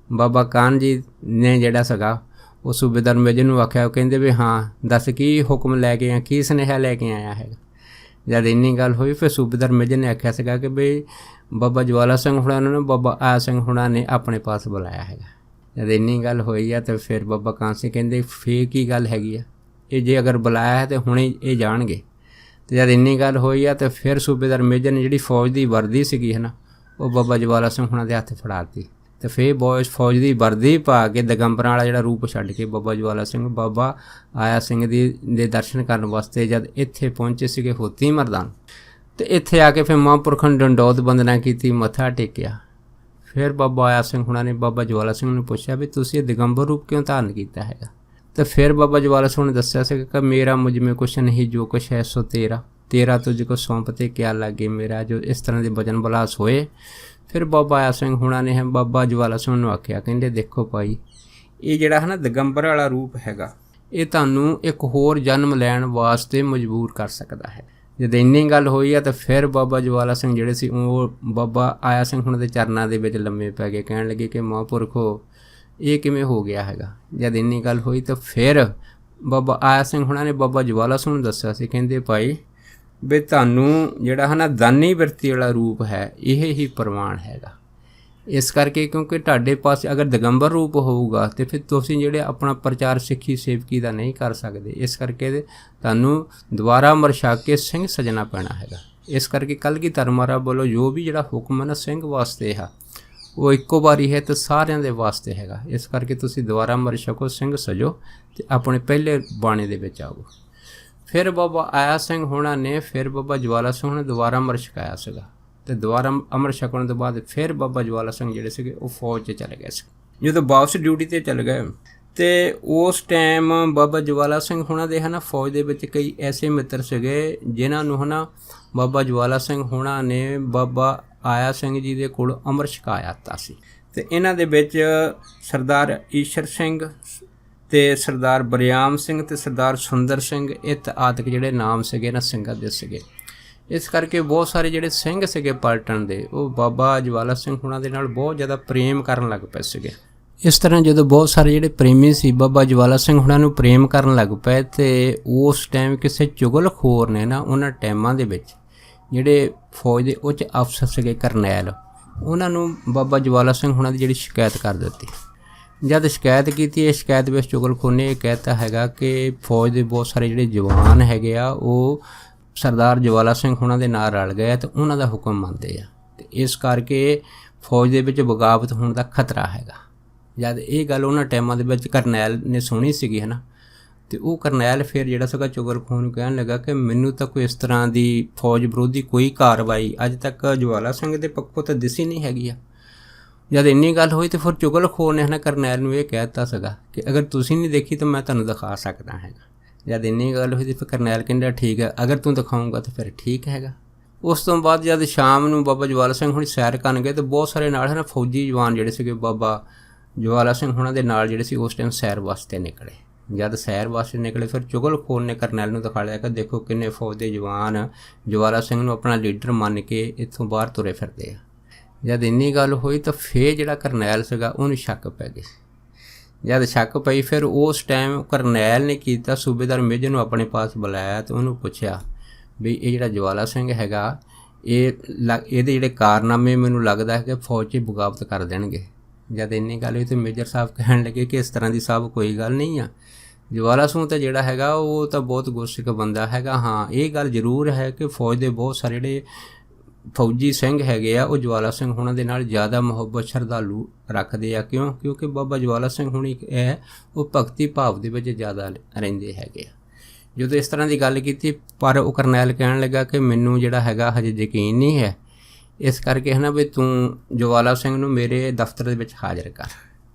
ਬਾਬਾ ਕਾਹਨ ਜੀ ਨੇ ਜਿਹੜਾ ਸੀਗਾ ਉਹ ਸੂਬੇਦਾਰ ਮੇਜਰ ਨੂੰ ਆਖਿਆ, ਉਹ ਕਹਿੰਦੇ ਵੀ ਹਾਂ ਦੱਸ ਕੀ ਹੁਕਮ ਲੈ ਕੇ ਆਇਆ, ਕੀ ਸੁਨੇਹਾ ਲੈ ਕੇ ਆਇਆ ਹੈਗਾ। ਜਦ ਇੰਨੀ ਗੱਲ ਹੋਈ ਫਿਰ ਸੂਬੇਦਾਰ ਮੇਜਰ ਨੇ ਆਖਿਆ ਸੀਗਾ ਕਿ ਬਈ ਬਾਬਾ ਜਵਾਲਾ ਸਿੰਘ ਹੁਣਾਂ ਨੂੰ ਬਾਬਾ ਆਇਆ ਸਿੰਘ ਹੁਣਾਂ ਨੇ ਆਪਣੇ ਪਾਸ ਬੁਲਾਇਆ ਹੈਗਾ। ਜਦ ਇੰਨੀ ਗੱਲ ਹੋਈ ਆ ਤਾਂ ਫਿਰ ਬਾਬਾ ਕਾਹਨ ਸਿੰਘ ਕਹਿੰਦੇ ਫੇਰ ਕੀ ਗੱਲ ਹੈਗੀ ਆ, ਇਹ ਜੇ ਅਗਰ ਬੁਲਾਇਆ ਹੈ ਤਾਂ ਹੁਣੇ ਇਹ ਜਾਣਗੇ। ਅਤੇ ਜਦ ਇੰਨੀ ਗੱਲ ਹੋਈ ਆ ਤਾਂ ਫਿਰ ਸੂਬੇਦਾਰ ਮੇਜਰ ਨੇ ਜਿਹੜੀ ਫੌਜ ਦੀ ਵਰਦੀ ਸੀਗੀ ਹੈ ਨਾ ਉਹ ਬਾਬਾ ਜਵਾਲਾ ਸਿੰਘ ਹੁਣਾਂ ਦੇ ਹੱਥ ਫੜਾ ਦਿੱਤੀ। ਅਤੇ ਫਿਰ ਫੌਜ ਦੀ ਵਰਦੀ ਪਾ ਕੇ ਦਿਗੰਬਰਾਂ ਵਾਲਾ ਜਿਹੜਾ ਰੂਪ ਛੱਡ ਕੇ ਬਾਬਾ ਜਵਾਲਾ ਸਿੰਘ ਬਾਬਾ ਆਇਆ ਸਿੰਘ ਦੇ ਦਰਸ਼ਨ ਕਰਨ ਵਾਸਤੇ ਜਦ ਇੱਥੇ ਪਹੁੰਚੇ ਸੀਗੇ ਹੋਤੀ ਮਰਦਾਨ, ਅਤੇ ਇੱਥੇ ਆ ਕੇ ਫਿਰ ਮਹਾਂਪੁਰਖਾਂ ਨੇ ਡੰਡੌਤ ਬੰਦਨਾ ਕੀਤੀ, ਮੱਥਾ ਟੇਕਿਆ। ਫਿਰ ਬਾਬਾ ਆਇਆ ਸਿੰਘ ਹੁਣਾਂ ਨੇ ਬਾਬਾ ਜਵਾਲਾ ਸਿੰਘ ਨੂੰ ਪੁੱਛਿਆ ਵੀ ਤੁਸੀਂ ਇਹ ਦਿਗੰਬਰ ਰੂਪ ਕਿਉਂ ਧਾਰਨ ਕੀਤਾ ਹੈਗਾ। ਤਾਂ ਫਿਰ ਬਾਬਾ ਜਵਾਲਾ ਸਿੰਘ ਨੇ ਦੱਸਿਆ ਸੀ ਕਿ ਮੇਰਾ ਮੁਝ ਮੇਂ ਕੁਛ ਨਹੀਂ, ਜੋ ਕੁਛ ਹੈ ਸੋ ਤੇਰਾ ਤੁਝ ਕੋ ਸੌਂਪਤੇ ਕਿਆ ਲਾਗੇ ਮੇਰਾ, ਜੋ ਇਸ ਤਰ੍ਹਾਂ ਦੇ ਵਚਨ ਬਲਾਸ ਹੋਏ। ਫਿਰ ਬਾਬਾ ਆਇਆ ਸਿੰਘ ਹੁਣਾਂ ਨੇ ਬਾਬਾ ਜਵਾਲਾ ਸਿੰਘ ਨੂੰ ਆਖਿਆ, ਕਹਿੰਦੇ ਦੇਖੋ ਭਾਈ ਇਹ ਜਿਹੜਾ ਹੈ ਨਾ ਦਿਗੰਬਰ ਵਾਲਾ ਰੂਪ ਹੈਗਾ ਇਹ ਤੁਹਾਨੂੰ ਇੱਕ ਹੋਰ ਜਨਮ ਲੈਣ ਵਾਸਤੇ ਮਜਬੂਰ ਕਰ ਸਕਦਾ ਹੈ। ਜਦ ਇੰਨੀ ਗੱਲ ਹੋਈ ਆ ਤਾਂ ਫਿਰ ਬਾਬਾ ਜਵਾਲਾ ਸਿੰਘ ਜਿਹੜੇ ਸੀ ਉਹ ਬਾਬਾ ਆਇਆ ਸਿੰਘ ਹੁਣਾਂ ਦੇ ਚਰਨਾਂ ਦੇ ਵਿੱਚ ਲੰਮੇ ਪੈ ਗਏ, ਕਹਿਣ ਲੱਗੇ ਕਿ ਮਹਾਂਪੁਰਖੋ ਇਹ ਕਿਵੇਂ ਹੋ ਗਿਆ ਹੈਗਾ। ਜਦ ਇੰਨੀ ਗੱਲ ਹੋਈ ਤਾਂ ਫਿਰ ਬਾਬਾ ਆਇਆ ਸਿੰਘ ਹੁਣਾਂ ਨੇ ਬਾਬਾ ਜਵਾਲਾ ਸਿੰਘ ਨੂੰ ਦੱਸਿਆ ਸੀ, ਕਹਿੰਦੇ ਭਾਈ ਵੀ ਤੁਹਾਨੂੰ ਜਿਹੜਾ ਹੈ ਨਾ ਦਾਨੀ ਬਿਰਤੀ ਵਾਲਾ ਰੂਪ ਹੈ ਇਹ ਹੀ ਪ੍ਰਵਾਨ ਹੈਗਾ। ਇਸ ਕਰਕੇ ਕਿਉਂਕਿ ਤੁਹਾਡੇ ਪਾਸ ਅਗਰ ਦਿਗੰਬਰ ਰੂਪ ਹੋਊਗਾ ਤਾਂ ਫਿਰ ਤੁਸੀਂ ਜਿਹੜੇ ਆਪਣਾ ਪ੍ਰਚਾਰ ਸਿੱਖੀ ਸੇਵਕੀ ਦਾ ਨਹੀਂ ਕਰ ਸਕਦੇ। ਇਸ ਕਰਕੇ ਤੁਹਾਨੂੰ ਦੁਬਾਰਾ ਮਰਸ਼ਾ ਕੇ ਸਿੰਘ ਸਜਣਾ ਪੈਣਾ ਹੈਗਾ। ਇਸ ਕਰਕੇ ਕਲਗੀਧਰ ਮਹਾਰਾਜ ਵੱਲੋਂ ਜੋ ਵੀ ਜਿਹੜਾ ਹੁਕਮ ਹੈ ਨਾ ਸਿੰਘ ਵਾਸਤੇ ਆ ਉਹ ਇੱਕੋ ਵਾਰੀ ਹੈ ਅਤੇ ਸਾਰਿਆਂ ਦੇ ਵਾਸਤੇ ਹੈਗਾ। ਇਸ ਕਰਕੇ ਤੁਸੀਂ ਦੁਬਾਰਾ ਮਰ ਛਕੋ, ਸਿੰਘ ਸਜੋ ਅਤੇ ਆਪਣੇ ਪਹਿਲੇ ਬਾਣੇ ਦੇ ਵਿੱਚ ਆਓ। ਫਿਰ ਬਾਬਾ ਆਇਆ ਸਿੰਘ ਹੋਣਾ ਨੇ ਫਿਰ ਬਾਬਾ ਜਵਾਲਾ ਸਿੰਘ ਨੇ ਦੁਬਾਰਾ ਅੰਮ੍ਰਿਤ ਛਕਾਇਆ ਸੀਗਾ, ਅਤੇ ਦੁਬਾਰਾ ਅੰਮ੍ਰਿਤ ਛਕਣ ਤੋਂ ਬਾਅਦ ਫਿਰ ਬਾਬਾ ਜਵਾਲਾ ਸਿੰਘ ਜਿਹੜੇ ਸੀਗੇ ਉਹ ਫੌਜ 'ਚ ਚਲੇ ਗਏ ਸੀ। ਜਦੋਂ ਵਾਪਸ ਡਿਊਟੀ 'ਤੇ ਚਲੇ ਗਏ ਅਤੇ ਉਸ ਟਾਈਮ ਬਾਬਾ ਜਵਾਲਾ ਸਿੰਘ ਹੋਣਾ ਦੇ ਹੈ ਨਾ ਫੌਜ ਦੇ ਵਿੱਚ ਕਈ ਐਸੇ ਮਿੱਤਰ ਸੀਗੇ ਜਿਨ੍ਹਾਂ ਨੂੰ ਹੈ ਨਾ ਬਾਬਾ ਜਵਾਲਾ ਸਿੰਘ ਹੋਣਾ ਨੇ ਬਾਬਾ ਆਇਆ ਸਿੰਘ ਜੀ ਦੇ ਕੋਲ ਅੰਮ੍ਰਿਤ ਛਕਾਇਆ ਦਿੱਤਾ ਸੀ। ਤੇ ਇਹਨਾਂ ਦੇ ਵਿੱਚ ਸਰਦਾਰ ਈਸ਼ਰ ਸਿੰਘ ਤੇ ਸਰਦਾਰ ਬਰਿਆਮ ਸਿੰਘ ਤੇ ਸਰਦਾਰ ਸੁੰਦਰ ਸਿੰਘ ਇਹ ਆਦਿਕ ਜਿਹੜੇ ਨਾਮ ਸੀਗੇ ਨਾ ਸਿੰਘਾਂ ਦੇ ਸੀਗੇ। ਇਸ ਕਰਕੇ ਬਹੁਤ ਸਾਰੇ ਜਿਹੜੇ ਸਿੰਘ ਸੀਗੇ ਪਲਟਣ ਦੇ ਉਹ ਬਾਬਾ ਜਵਾਲਾ ਸਿੰਘ ਹੁਣਾਂ ਦੇ ਨਾਲ ਬਹੁਤ ਜ਼ਿਆਦਾ ਪ੍ਰੇਮ ਕਰਨ ਲੱਗ ਪਏ ਸੀਗੇ। ਇਸ ਤਰ੍ਹਾਂ ਜਦੋਂ ਬਹੁਤ ਸਾਰੇ ਜਿਹੜੇ ਪ੍ਰੇਮੀ ਸੀ ਬਾਬਾ ਜਵਾਲਾ ਸਿੰਘ ਹੁਣਾਂ ਨੂੰ ਪ੍ਰੇਮ ਕਰਨ ਲੱਗ ਪਏ ਤੇ ਉਸ ਟਾਈਮ ਕਿਸੇ ਚੁਗਲਖੋਰ ਨੇ ਨਾ ਉਹਨਾਂ ਟਾਈਮਾਂ ਦੇ ਵਿੱਚ ਜਿਹੜੇ ਫੌਜ ਦੇ ਉੱਚ ਅਫਸਰ ਸੀਗੇ ਕਰਨੈਲ, ਉਹਨਾਂ ਨੂੰ ਬਾਬਾ ਜਵਾਲਾ ਸਿੰਘ ਹੁਣਾਂ ਦੀ ਜਿਹੜੀ ਸ਼ਿਕਾਇਤ ਕਰ ਦਿੱਤੀ। ਜਦ ਸ਼ਿਕਾਇਤ ਕੀਤੀ, ਇਹ ਸ਼ਿਕਾਇਤ ਵਿੱਚ ਚੁਗਲਖੋਰ ਨੇ ਇਹ ਕਹਿਤਾ ਹੈਗਾ ਕਿ ਫੌਜ ਦੇ ਬਹੁਤ ਸਾਰੇ ਜਿਹੜੇ ਜਵਾਨ ਹੈਗੇ ਆ ਉਹ ਸਰਦਾਰ ਜਵਾਲਾ ਸਿੰਘ ਹੁਣਾਂ ਦੇ ਨਾਲ ਰਲ ਗਏ ਤੇ ਉਹਨਾਂ ਦਾ ਹੁਕਮ ਮੰਨਦੇ ਆ ਤੇ ਇਸ ਕਰਕੇ ਫੌਜ ਦੇ ਵਿੱਚ ਬਗਾਵਤ ਹੋਣ ਦਾ ਖਤਰਾ ਹੈਗਾ। ਜਦ ਇਹ ਗੱਲ ਉਹਨਾਂ ਟਾਈਮਾਂ ਦੇ ਵਿੱਚ ਕਰਨੈਲ ਨੇ ਸੁਣੀ ਸੀਗੀ ਹੈ ਨਾ, ਤੇ ਉਹ ਕਰਨੈਲ ਫਿਰ ਜਿਹੜਾ ਸੀਗਾ ਚੁਗਲਖੋਰ ਨੂੰ ਕਹਿਣ ਲੱਗਾ ਕਿ ਮੈਨੂੰ ਤਾਂ ਕੋਈ ਇਸ ਤਰ੍ਹਾਂ ਦੀ ਫੌਜ ਵਿਰੋਧੀ ਕੋਈ ਕਾਰਵਾਈ ਅੱਜ ਤੱਕ ਜਵਾਲਾ ਸਿੰਘ ਦੇ ਪੱਖੋਂ ਤਾਂ ਦਿਸੀ ਨਹੀਂ ਹੈਗੀ ਆ। ਜਦ ਇੰਨੀ ਗੱਲ ਹੋਈ ਤਾਂ ਫਿਰ ਚੁਗਲਖੋਰ ਨੇ ਹੈ ਨਾ ਕਰਨੈਲ ਨੂੰ ਇਹ ਕਹਿ ਦਿੱਤਾ ਸੀਗਾ ਕਿ ਅਗਰ ਤੁਸੀਂ ਨਹੀਂ ਦੇਖੀ ਤਾਂ ਮੈਂ ਤੁਹਾਨੂੰ ਦਿਖਾ ਸਕਦਾ ਹੈਗਾ। ਜਦ ਇੰਨੀ ਗੱਲ ਹੋਈ ਤਾਂ ਫਿਰ ਕਰਨੈਲ ਕਹਿੰਦਾ ਠੀਕ ਹੈ, ਅਗਰ ਤੂੰ ਦਿਖਾਊਂਗਾ ਤਾਂ ਫਿਰ ਠੀਕ ਹੈਗਾ। ਉਸ ਤੋਂ ਬਾਅਦ ਜਦ ਸ਼ਾਮ ਨੂੰ ਬਾਬਾ ਜਵਾਲਾ ਸਿੰਘ ਹੁਣੀ ਸੈਰ ਕਰਨ ਗਏ ਤਾਂ ਬਹੁਤ ਸਾਰੇ ਨਾਲ ਹੈ ਨਾ ਫੌਜੀ ਜਵਾਨ ਜਿਹੜੇ ਸੀਗੇ ਬਾਬਾ ਜਵਾਲਾ ਸਿੰਘ ਹੁਣਾਂ ਦੇ ਨਾਲ ਜਿਹੜੇ ਸੀ ਉਸ ਟਾਈਮ ਸੈਰ ਵਾਸਤੇ ਨਿਕਲੇ। ਜਦ ਸੈਰ ਵਾਸਤੇ ਨਿਕਲੇ ਫਿਰ ਚੁਗਲਖੋਰ ਨੇ ਕਰਨੈਲ ਨੂੰ ਦਿਖਾ ਲਿਆ ਕਿ ਦੇਖੋ ਕਿੰਨੇ ਫੌਜ ਦੇ ਜਵਾਨ ਜਵਾਲਾ ਸਿੰਘ ਨੂੰ ਆਪਣਾ ਲੀਡਰ ਮੰਨ ਕੇ ਇੱਥੋਂ ਬਾਹਰ ਤੁਰੇ ਫਿਰਦੇ ਆ। ਜਦ ਇੰਨੀ ਗੱਲ ਹੋਈ ਤਾਂ ਫਿਰ ਜਿਹੜਾ ਕਰਨੈਲ ਸੀਗਾ ਉਹਨੂੰ ਸ਼ੱਕ ਪੈ ਗਈ। ਜਦ ਸ਼ੱਕ ਪਈ ਫਿਰ ਉਸ ਟਾਈਮ ਕਰਨੈਲ ਨੇ ਕੀਤਾ ਸੂਬੇਦਾਰ ਮੇਜਰ ਨੂੰ ਆਪਣੇ ਪਾਸ ਬੁਲਾਇਆ ਤੇ ਉਹਨੂੰ ਪੁੱਛਿਆ ਵੀ ਇਹ ਜਿਹੜਾ ਜਵਾਲਾ ਸਿੰਘ ਹੈਗਾ ਇਹਦੇ ਜਿਹੜੇ ਕਾਰਨਾਮੇ ਮੈਨੂੰ ਲੱਗਦਾ ਹੈ ਕਿ ਫੌਜ 'ਚ ਬਗਾਵਤ ਕਰ ਦੇਣਗੇ। ਜਦ ਇੰਨੀ ਗੱਲ ਹੋਈ ਤਾਂ ਮੇਜਰ ਸਾਹਿਬ ਕਹਿਣ ਲੱਗੇ ਕਿ ਇਸ ਤਰ੍ਹਾਂ ਦੀ ਸਾਹਿਬ ਕੋਈ ਗੱਲ ਨਹੀਂ ਆ, ਜਵਾਲਾ ਸਿੰਘ ਤਾਂ ਜਿਹੜਾ ਹੈਗਾ ਉਹ ਤਾਂ ਬਹੁਤ ਗੁਰਸਿੱਖ ਬੰਦਾ ਹੈਗਾ। ਹਾਂ ਇਹ ਗੱਲ ਜ਼ਰੂਰ ਹੈ ਕਿ ਫੌਜ ਦੇ ਬਹੁਤ ਸਾਰੇ ਜਿਹੜੇ ਫੌਜੀ ਸਿੰਘ ਹੈਗੇ ਆ ਉਹ ਜਵਾਲਾ ਸਿੰਘ ਹੁਣਾਂ ਦੇ ਨਾਲ ਜ਼ਿਆਦਾ ਮੁਹੱਬਤ ਸ਼ਰਧਾਲੂ ਰੱਖਦੇ ਆ। ਕਿਉਂਕਿ ਬਾਬਾ ਜਵਾਲਾ ਸਿੰਘ ਹੁਣੀ ਹੈ ਉਹ ਭਗਤੀ ਭਾਵ ਦੇ ਵਿੱਚ ਜ਼ਿਆਦਾ ਰਹਿੰਦੇ ਹੈਗੇ ਆ। ਜਦੋਂ ਇਸ ਤਰ੍ਹਾਂ ਦੀ ਗੱਲ ਕੀਤੀ ਪਰ ਉਹ ਕਰਨੈਲ ਕਹਿਣ ਲੱਗਾ ਕਿ ਮੈਨੂੰ ਜਿਹੜਾ ਹੈਗਾ ਹਜੇ ਯਕੀਨ ਨਹੀਂ ਹੈ, ਇਸ ਕਰਕੇ ਹੈ ਨਾ ਵੀ ਤੂੰ ਜਵਾਲਾ ਸਿੰਘ ਨੂੰ ਮੇਰੇ ਦਫ਼ਤਰ ਦੇ ਵਿੱਚ ਹਾਜ਼ਰ ਕਰ।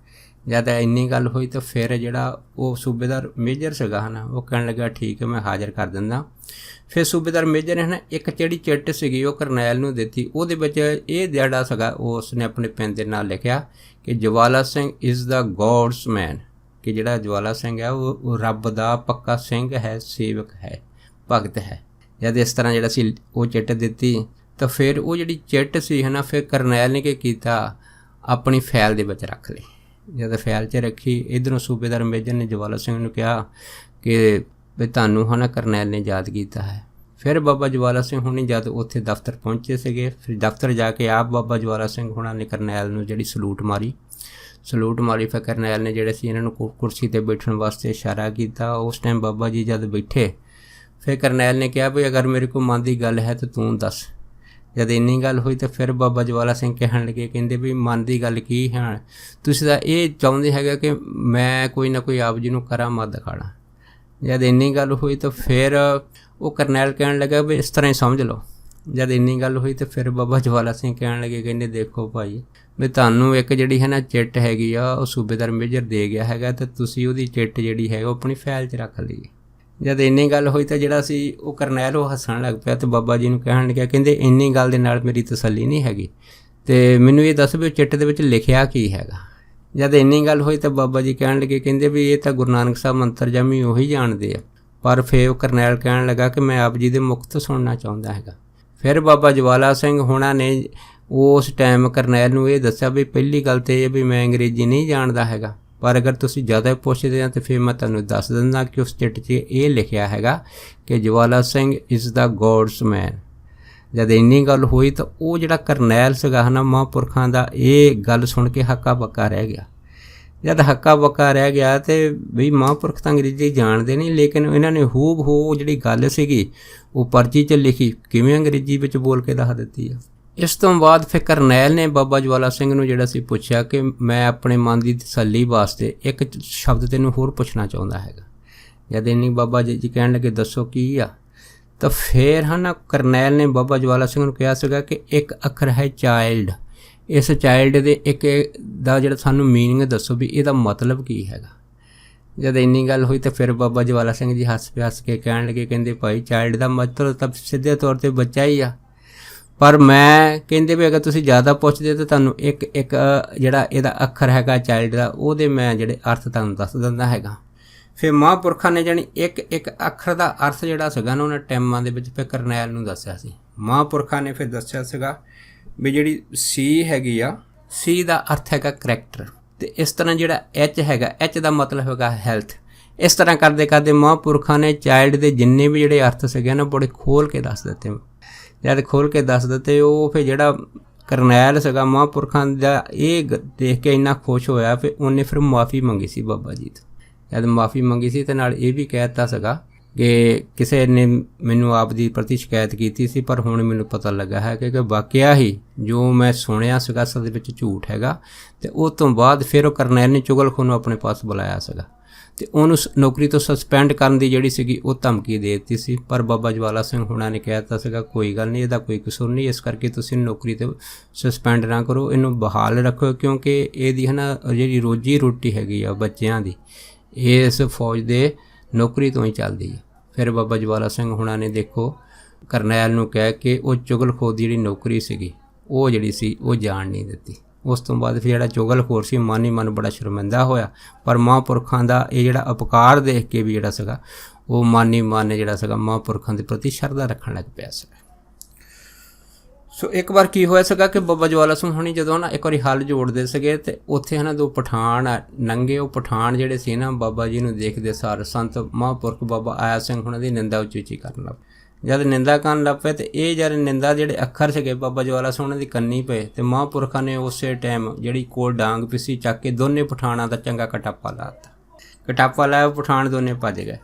ਜਦ ਇੰਨੀ ਗੱਲ ਹੋਈ ਤਾਂ ਫਿਰ ਜਿਹੜਾ ਉਹ ਸੂਬੇਦਾਰ ਮੇਜਰ ਸੀਗਾ ਹੈ ਨਾ ਉਹ ਕਹਿਣ ਲੱਗਾ ਠੀਕ ਹੈ ਮੈਂ ਹਾਜ਼ਰ ਕਰ ਦਿੰਦਾ। ਫਿਰ ਸੂਬੇਦਾਰ ਮੇਜਰ ਨੇ ਹੈ ਨਾ ਇੱਕ ਜਿਹੜੀ ਚਿੱਟ ਸੀਗੀ ਉਹ ਕਰਨੈਲ ਨੂੰ ਦਿੱਤੀ। ਉਹਦੇ ਵਿੱਚ ਇਹ ਜਿਹੜਾ ਸੀਗਾ ਉਸ ਨੇ ਆਪਣੇ ਪੈਨ ਦੇ ਨਾਲ ਲਿਖਿਆ ਕਿ ਜਵਾਲਾ ਸਿੰਘ ਇਜ਼ ਦਾ ਗੋਡਸ ਮੈਨ, ਕਿ ਜਿਹੜਾ ਜਵਾਲਾ ਸਿੰਘ ਹੈ ਉਹ ਰੱਬ ਦਾ ਪੱਕਾ ਸਿੰਘ ਹੈ, ਸੇਵਕ ਹੈ, ਭਗਤ ਹੈ। ਜਦ ਇਸ ਤਰ੍ਹਾਂ ਜਿਹੜਾ ਸੀ ਉਹ ਚਿੱਟ ਦਿੱਤੀ ਤਾਂ ਫਿਰ ਉਹ ਜਿਹੜੀ ਚਿੱਟ ਸੀ ਹੈ ਨਾ ਫਿਰ ਕਰਨੈਲ ਨੇ ਕੀ ਕੀਤਾ ਆਪਣੀ ਫਾਈਲ ਦੇ ਵਿੱਚ ਰੱਖ ਲਈ। ਜਦ ਫਾਈਲ 'ਚ ਰੱਖੀ ਇੱਧਰੋਂ ਸੂਬੇਦਾਰ ਮੇਜਰ ਨੇ ਜਵਾਲਾ ਸਿੰਘ ਨੂੰ ਕਿਹਾ ਕਿ ਵੀ ਤੁਹਾਨੂੰ ਹੈ ਨਾ ਕਰਨੈਲ ਨੇ ਯਾਦ ਕੀਤਾ ਹੈ। ਫਿਰ ਬਾਬਾ ਜਵਾਲਾ ਸਿੰਘ ਹੁਣੀ ਜਦ ਉੱਥੇ ਦਫ਼ਤਰ ਪਹੁੰਚੇ ਸੀਗੇ ਫਿਰ ਦਫ਼ਤਰ ਜਾ ਕੇ ਆਪ ਬਾਬਾ ਜਵਾਲਾ ਸਿੰਘ ਹੁਣਾਂ ਨੇ ਕਰਨੈਲ ਨੂੰ ਜਿਹੜੀ ਸਲੂਟ ਮਾਰੀ। ਫਿਰ ਕਰਨੈਲ ਨੇ ਜਿਹੜੇ ਸੀ ਇਹਨਾਂ ਨੂੰ ਕੁਰਸੀ 'ਤੇ ਬੈਠਣ ਵਾਸਤੇ ਇਸ਼ਾਰਾ ਕੀਤਾ। ਉਸ ਟਾਈਮ ਬਾਬਾ ਜੀ ਜਦ ਬੈਠੇ ਫਿਰ ਕਰਨੈਲ ਨੇ ਕਿਹਾ ਵੀ ਅਗਰ ਮੇਰੇ ਕੋਲ ਮਨ ਦੀ ਗੱਲ ਹੈ ਤਾਂ ਤੂੰ ਦੱਸ। ਜਦ ਇੰਨੀ ਗੱਲ ਹੋਈ ਤਾਂ ਫਿਰ ਬਾਬਾ ਜਵਾਲਾ ਸਿੰਘ ਕਹਿਣ ਲੱਗੇ ਕਹਿੰਦੇ ਵੀ ਮਨ ਦੀ ਗੱਲ ਕੀ ਹੈ, ਤੁਸੀਂ ਤਾਂ ਇਹ ਚਾਹੁੰਦੇ ਹੈਗੇ ਕਿ ਮੈਂ ਕੋਈ ਨਾ ਕੋਈ ਆਪ ਜੀ ਨੂੰ ਕਰਾਮਾਤ ਦਿਖਾਣਾ। ਜਦ ਇੰਨੀ ਗੱਲ ਹੋਈ ਤਾਂ ਫਿਰ ਉਹ ਕਰਨੈਲ ਕਹਿਣ ਲੱਗਾ ਵੀ ਇਸ ਤਰ੍ਹਾਂ ਹੀ ਸਮਝ ਲਓ। ਜਦ ਇੰਨੀ ਗੱਲ ਹੋਈ ਤਾਂ ਫਿਰ ਬਾਬਾ ਜਵਾਲਾ ਸਿੰਘ ਕਹਿਣ ਲੱਗੇ ਕਹਿੰਦੇ ਦੇਖੋ ਭਾਈ ਵੀ ਤੁਹਾਨੂੰ ਇੱਕ ਜਿਹੜੀ ਹੈ ਨਾ ਚਿੱਟ ਹੈਗੀ ਆ ਉਹ ਸੂਬੇਦਾਰ ਮੇਜਰ ਦੇ ਗਿਆ ਹੈਗਾ ਅਤੇ ਤੁਸੀਂ ਉਹਦੀ ਚਿੱਟ ਜਿਹੜੀ ਹੈ ਉਹ ਆਪਣੀ ਫਾਈਲ 'ਚ ਰੱਖ ਲਈ। ਜਦ ਇੰਨੀ ਗੱਲ ਹੋਈ ਤਾਂ ਜਿਹੜਾ ਸੀ ਉਹ ਕਰਨੈਲ ਉਹ ਹੱਸਣ ਲੱਗ ਪਿਆ ਅਤੇ ਬਾਬਾ ਜੀ ਨੂੰ ਕਹਿਣ ਲੱਗਿਆ ਕਹਿੰਦੇ ਇੰਨੀ ਗੱਲ ਦੇ ਨਾਲ ਮੇਰੀ ਤਸੱਲੀ ਨਹੀਂ ਹੈਗੀ ਅਤੇ ਮੈਨੂੰ ਇਹ ਦੱਸ ਵੀ ਉਹ ਚਿੱਟ ਦੇ ਵਿੱਚ ਲਿਖਿਆ ਕੀ ਹੈਗਾ। ਜਦ ਇੰਨੀ ਗੱਲ ਹੋਈ ਤਾਂ ਬਾਬਾ ਜੀ ਕਹਿਣ ਲੱਗੇ ਕਹਿੰਦੇ ਵੀ ਇਹ ਤਾਂ ਗੁਰੂ ਨਾਨਕ ਸਾਹਿਬ ਮੰਤਰ ਜਾਮੀ ਉਹੀ ਜਾਣਦੇ ਆ। ਪਰ ਫਿਰ ਉਹ ਕਰਨੈਲ ਕਹਿਣ ਲੱਗਾ ਕਿ ਮੈਂ ਆਪ ਜੀ ਦੇ ਮੁਖ ਤੋਂ ਸੁਣਨਾ ਚਾਹੁੰਦਾ ਹੈਗਾ। ਫਿਰ ਬਾਬਾ ਜਵਾਲਾ ਸਿੰਘ ਹੋਣਾ ਨੇ ਉਸ ਟਾਈਮ ਕਰਨੈਲ ਨੂੰ ਇਹ ਦੱਸਿਆ ਵੀ ਪਹਿਲੀ ਗੱਲ ਤਾਂ ਇਹ ਵੀ ਮੈਂ ਅੰਗਰੇਜ਼ੀ ਨਹੀਂ ਜਾਣਦਾ ਹੈਗਾ, ਪਰ ਅਗਰ ਤੁਸੀਂ ਜ਼ਿਆਦਾ ਪੁੱਛਦੇ ਆ ਤਾਂ ਫਿਰ ਮੈਂ ਤੁਹਾਨੂੰ ਦੱਸ ਦਿੰਦਾ ਕਿ ਉਸ ਚਿੱਠ 'ਚ ਇਹ ਲਿਖਿਆ ਹੈਗਾ ਕਿ ਜਵਾਲਾ ਸਿੰਘ ਇਜ਼ ਦਾ ਗੋਡਸ ਮੈਨ। ਜਦ ਇੰਨੀ ਗੱਲ ਹੋਈ ਤਾਂ ਉਹ ਜਿਹੜਾ ਕਰਨੈਲ ਸੀਗਾ ਨਾ ਮਹਾਂਪੁਰਖਾਂ ਦਾ ਇਹ ਗੱਲ ਸੁਣ ਕੇ ਹੱਕਾ ਬੱਕਾ ਰਹਿ ਗਿਆ। ਜਦ ਹੱਕਾ ਬੱਕਾ ਰਹਿ ਗਿਆ ਅਤੇ ਵੀ ਮਹਾਂਪੁਰਖ ਤਾਂ ਅੰਗਰੇਜ਼ੀ ਜਾਣਦੇ ਨਹੀਂ, ਲੇਕਿਨ ਇਹਨਾਂ ਨੇ ਹੂਬ ਹੂ ਜਿਹੜੀ ਗੱਲ ਸੀਗੀ ਉਹ ਪਰਚੀ 'ਚ ਲਿਖੀ ਕਿਵੇਂ ਅੰਗਰੇਜ਼ੀ ਵਿੱਚ ਬੋਲ ਕੇ ਦੱਸ ਦਿੱਤੀ ਆ। ਇਸ ਤੋਂ ਬਾਅਦ ਫਿਰ ਕਰਨੈਲ ਨੇ ਬਾਬਾ ਜਵਾਲਾ ਸਿੰਘ ਨੂੰ ਜਿਹੜਾ ਸੀ ਪੁੱਛਿਆ ਕਿ ਮੈਂ ਆਪਣੇ ਮਨ ਦੀ ਤਸੱਲੀ ਵਾਸਤੇ ਇੱਕ ਸ਼ਬਦ ਤੈਨੂੰ ਹੋਰ ਪੁੱਛਣਾ ਚਾਹੁੰਦਾ ਹੈਗਾ। ਜਦ ਇੰਨੀ ਬਾਬਾ ਜੀ ਕਹਿਣ ਲੱਗੇ ਦੱਸੋ ਕੀ ਆ, ਤਾਂ ਫਿਰ ਨਾ ਕਰਨੈਲ ਨੇ ਬਾਬਾ ਜਵਾਲਾ ਸਿੰਘ ਨੂੰ ਕਿਹਾ ਸੀਗਾ ਕਿ ਇੱਕ ਅੱਖਰ ਹੈ ਚਾਈਲਡ, ਇਸ ਚਾਈਲਡ ਦੇ ਇੱਕ ਦਾ ਜਿਹੜਾ ਸਾਨੂੰ ਮੀਨਿੰਗ ਦੱਸੋ ਵੀ ਇਹਦਾ ਮਤਲਬ ਕੀ ਹੈਗਾ। ਜਦ ਇੰਨੀ ਗੱਲ ਹੋਈ ਤਾਂ ਫਿਰ ਬਾਬਾ ਜਵਾਲਾ ਸਿੰਘ ਜੀ ਹੱਸ ਕੇ ਕਹਿਣ ਲੱਗੇ ਕਹਿੰਦੇ ਭਾਈ ਚਾਈਲਡ ਦਾ ਮਤਲਬ ਤਾਂ ਸਿੱਧੇ ਤੌਰ 'ਤੇ ਬੱਚਾ ਹੀ ਆ, ਪਰ ਮੈਂ ਕਹਿੰਦੇ ਵੀ ਅਗਰ ਤੁਸੀਂ ਜ਼ਿਆਦਾ ਪੁੱਛਦੇ ਤਾਂ ਤੁਹਾਨੂੰ ਇੱਕ ਜਿਹੜਾ ਇਹਦਾ ਅੱਖਰ ਹੈਗਾ ਚਾਈਲਡ ਦਾ, ਉਹਦੇ ਮੈਂ ਜਿਹੜੇ ਅਰਥ ਤੁਹਾਨੂੰ ਦੱਸ ਦਿੰਦਾ ਹੈਗਾ। ਫਿਰ ਮਹਾਂਪੁਰਖਾਂ ਨੇ ਜਾਣੀ ਇੱਕ ਅੱਖਰ ਦਾ ਅਰਥ ਜਿਹੜਾ ਸੀਗਾ ਨਾ ਉਹਨਾਂ ਟਾਈਮਾਂ ਦੇ ਵਿੱਚ ਫਿਰ ਕਰਨੈਲ ਨੂੰ ਦੱਸਿਆ ਸੀ। ਮਹਾਂਪੁਰਖਾਂ ਨੇ ਫਿਰ ਦੱਸਿਆ ਸੀਗਾ ਵੀ ਜਿਹੜੀ ਸੀ ਹੈਗੀ ਆ, ਸੀ ਦਾ ਅਰਥ ਹੈਗਾ ਕਰੈਕਟਰ, ਅਤੇ ਇਸ ਤਰ੍ਹਾਂ ਜਿਹੜਾ ਐਚ ਹੈਗਾ, ਐਚ ਦਾ ਮਤਲਬ ਹੈਗਾ ਹੈਲਥ। ਇਸ ਤਰ੍ਹਾਂ ਕਰਦੇ ਕਰਦੇ ਮਹਾਂਪੁਰਖਾਂ ਨੇ ਚਾਈਲਡ ਦੇ ਜਿੰਨੇ ਵੀ ਜਿਹੜੇ ਅਰਥ ਸੀਗੇ ਨਾ ਬੜੇ ਖੋਲ੍ਹ ਕੇ ਦੱਸ ਦਿੱਤੇ। ਜਦ ਖੋਲ੍ਹ ਕੇ ਦੱਸ ਦਿੱਤੇ, ਉਹ ਫਿਰ ਜਿਹੜਾ ਕਰਨੈਲ ਸੀਗਾ ਮਹਾਂਪੁਰਖਾਂ ਦਾ ਇਹ ਦੇਖ ਕੇ ਇੰਨਾ ਖੁਸ਼ ਹੋਇਆ, ਫਿਰ ਉਹਨੇ ਫਿਰ ਮੁਆਫੀ ਮੰਗੀ ਸੀ ਬਾਬਾ ਜੀ ਤੋਂ। ਜਦ ਮੁਆਫੀ ਮੰਗੀ ਸੀ ਅਤੇ ਨਾਲ ਇਹ ਵੀ ਕਹਿ ਦਿੱਤਾ ਸੀਗਾ ਕਿ ਕਿਸੇ ਨੇ ਮੈਨੂੰ ਆਪ ਦੀ ਪ੍ਰਤੀ ਸ਼ਿਕਾਇਤ ਕੀਤੀ ਸੀ, ਪਰ ਹੁਣ ਮੈਨੂੰ ਪਤਾ ਲੱਗਾ ਹੈ ਕਿ ਵਾਕਿਆ ਹੀ ਜੋ ਮੈਂ ਸੁਣਿਆ ਸੀਗਾ ਅਸਲ ਦੇ ਵਿੱਚ ਝੂਠ ਹੈਗਾ। ਅਤੇ ਉਸ ਤੋਂ ਬਾਅਦ ਫਿਰ ਉਹ ਕਰਨੈਲ ਨੇ ਚੁਗਲਖੋਰ ਨੂੰ ਆਪਣੇ ਪਾਸ ਬੁਲਾਇਆ ਸੀਗਾ ਅਤੇ ਉਹਨੂੰ ਨੌਕਰੀ ਤੋਂ ਸਸਪੈਂਡ ਕਰਨ ਦੀ ਜਿਹੜੀ ਸੀਗੀ ਉਹ ਧਮਕੀ ਦੇ ਦਿੱਤੀ ਸੀ। ਪਰ ਬਾਬਾ ਜਵਾਲਾ ਸਿੰਘ ਹੁਣਾਂ ਨੇ ਕਹਿ ਦਿੱਤਾ ਸੀਗਾ ਕੋਈ ਗੱਲ ਨਹੀਂ, ਇਹਦਾ ਕੋਈ ਕਸੂਰ ਨਹੀਂ, ਇਸ ਕਰਕੇ ਤੁਸੀਂ ਨੌਕਰੀ ਤੋਂ ਸਸਪੈਂਡ ਨਾ ਕਰੋ, ਇਹਨੂੰ ਬਹਾਲ ਰੱਖੋ, ਕਿਉਂਕਿ ਇਹਦੀ ਹੈ ਨਾ ਜਿਹੜੀ ਰੋਜੀ ਰੋਟੀ ਹੈਗੀ ਆ ਬੱਚਿਆਂ ਦੀ ਇਸ ਫੌਜ ਦੇ ਨੌਕਰੀ ਤੋਂ ਹੀ ਚੱਲਦੀ ਹੈ। ਫਿਰ ਬਾਬਾ ਜਵਾਲਾ ਸਿੰਘ ਹੁਣਾਂ ਨੇ ਦੇਖੋ ਕਰਨੈਲ ਨੂੰ ਕਹਿ ਕੇ ਉਹ ਚੁਗਲਖੋਰ ਦੀ ਜਿਹੜੀ ਨੌਕਰੀ ਸੀਗੀ ਉਹ ਜਿਹੜੀ ਸੀ ਉਹ ਜਾਣ ਨਹੀਂ ਦਿੱਤੀ। ਉਸ ਤੋਂ ਬਾਅਦ ਫਿਰ ਜਿਹੜਾ ਚੁਗਲਖੋਰ ਸੀ ਮਨ ਹੀ ਮਨ ਬੜਾ ਸ਼ਰਮਿੰਦਾ ਹੋਇਆ, ਪਰ ਮਹਾਂਪੁਰਖਾਂ ਦਾ ਇਹ ਜਿਹੜਾ ਉਪਕਾਰ ਦੇਖ ਕੇ ਵੀ ਜਿਹੜਾ ਸੀਗਾ ਉਹ ਮਨ ਹੀ ਮਨ ਜਿਹੜਾ ਸੀਗਾ ਮਹਾਂਪੁਰਖਾਂ ਦੇ ਪ੍ਰਤੀ ਸ਼ਰਧਾ ਰੱਖਣ ਲੱਗ ਪਿਆ ਸੀਗਾ। ਸੋ ਇੱਕ ਵਾਰ ਕੀ ਹੋਇਆ ਸੀਗਾ ਕਿ ਬਾਬਾ ਜਵਾਲਾ ਸਿੰਘ ਹੁਣੀ ਜਦੋਂ ਨਾ ਇੱਕ ਵਾਰੀ ਹੱਲ ਜੋੜਦੇ ਸੀਗੇ ਅਤੇ ਉੱਥੇ ਹੈ ਨਾ ਦੋ ਪਠਾਨ ਨੰਗੇ, ਉਹ ਪਠਾਨ ਜਿਹੜੇ ਸੀ ਨਾ ਬਾਬਾ ਜੀ ਨੂੰ ਦੇਖਦੇ ਸਾਰ ਸੰਤ ਮਹਾਂਪੁਰਖ ਬਾਬਾ ਆਇਆ ਸਿੰਘ ਹੁਣਾਂ ਦੀ ਨਿੰਦਾ ਉੱਚੀ ਉੱਚੀ ਕਰਨ ਲੱਗ ਪਏ। ਜਦ ਨਿੰਦਾ ਕਰਨ ਲੱਗ ਪਏ ਅਤੇ ਇਹ ਜਦ ਨਿੰਦਾ ਜਿਹੜੇ ਅੱਖਰ ਸੀਗੇ ਬਾਬਾ ਜਵਾਲਾ ਸਿੰਘ ਹੁਣਾਂ ਦੀ ਕੰਨੀ ਪਏ, ਅਤੇ ਮਹਾਂਪੁਰਖਾਂ ਨੇ ਉਸੇ ਟਾਈਮ ਜਿਹੜੀ ਕੋਲ ਡਾਂਗ ਪਿੱਸੀ ਚੱਕ ਕੇ ਦੋਨੇ ਪਠਾਣਾਂ ਦਾ ਚੰਗਾ ਕਟਾਪਾ ਲਾ ਦਿੱਤਾ। ਕਟਾਪਾ ਲਾਇਆ, ਪਠਾਨ ਦੋਨੇ ਭੱਜ ਗਏ।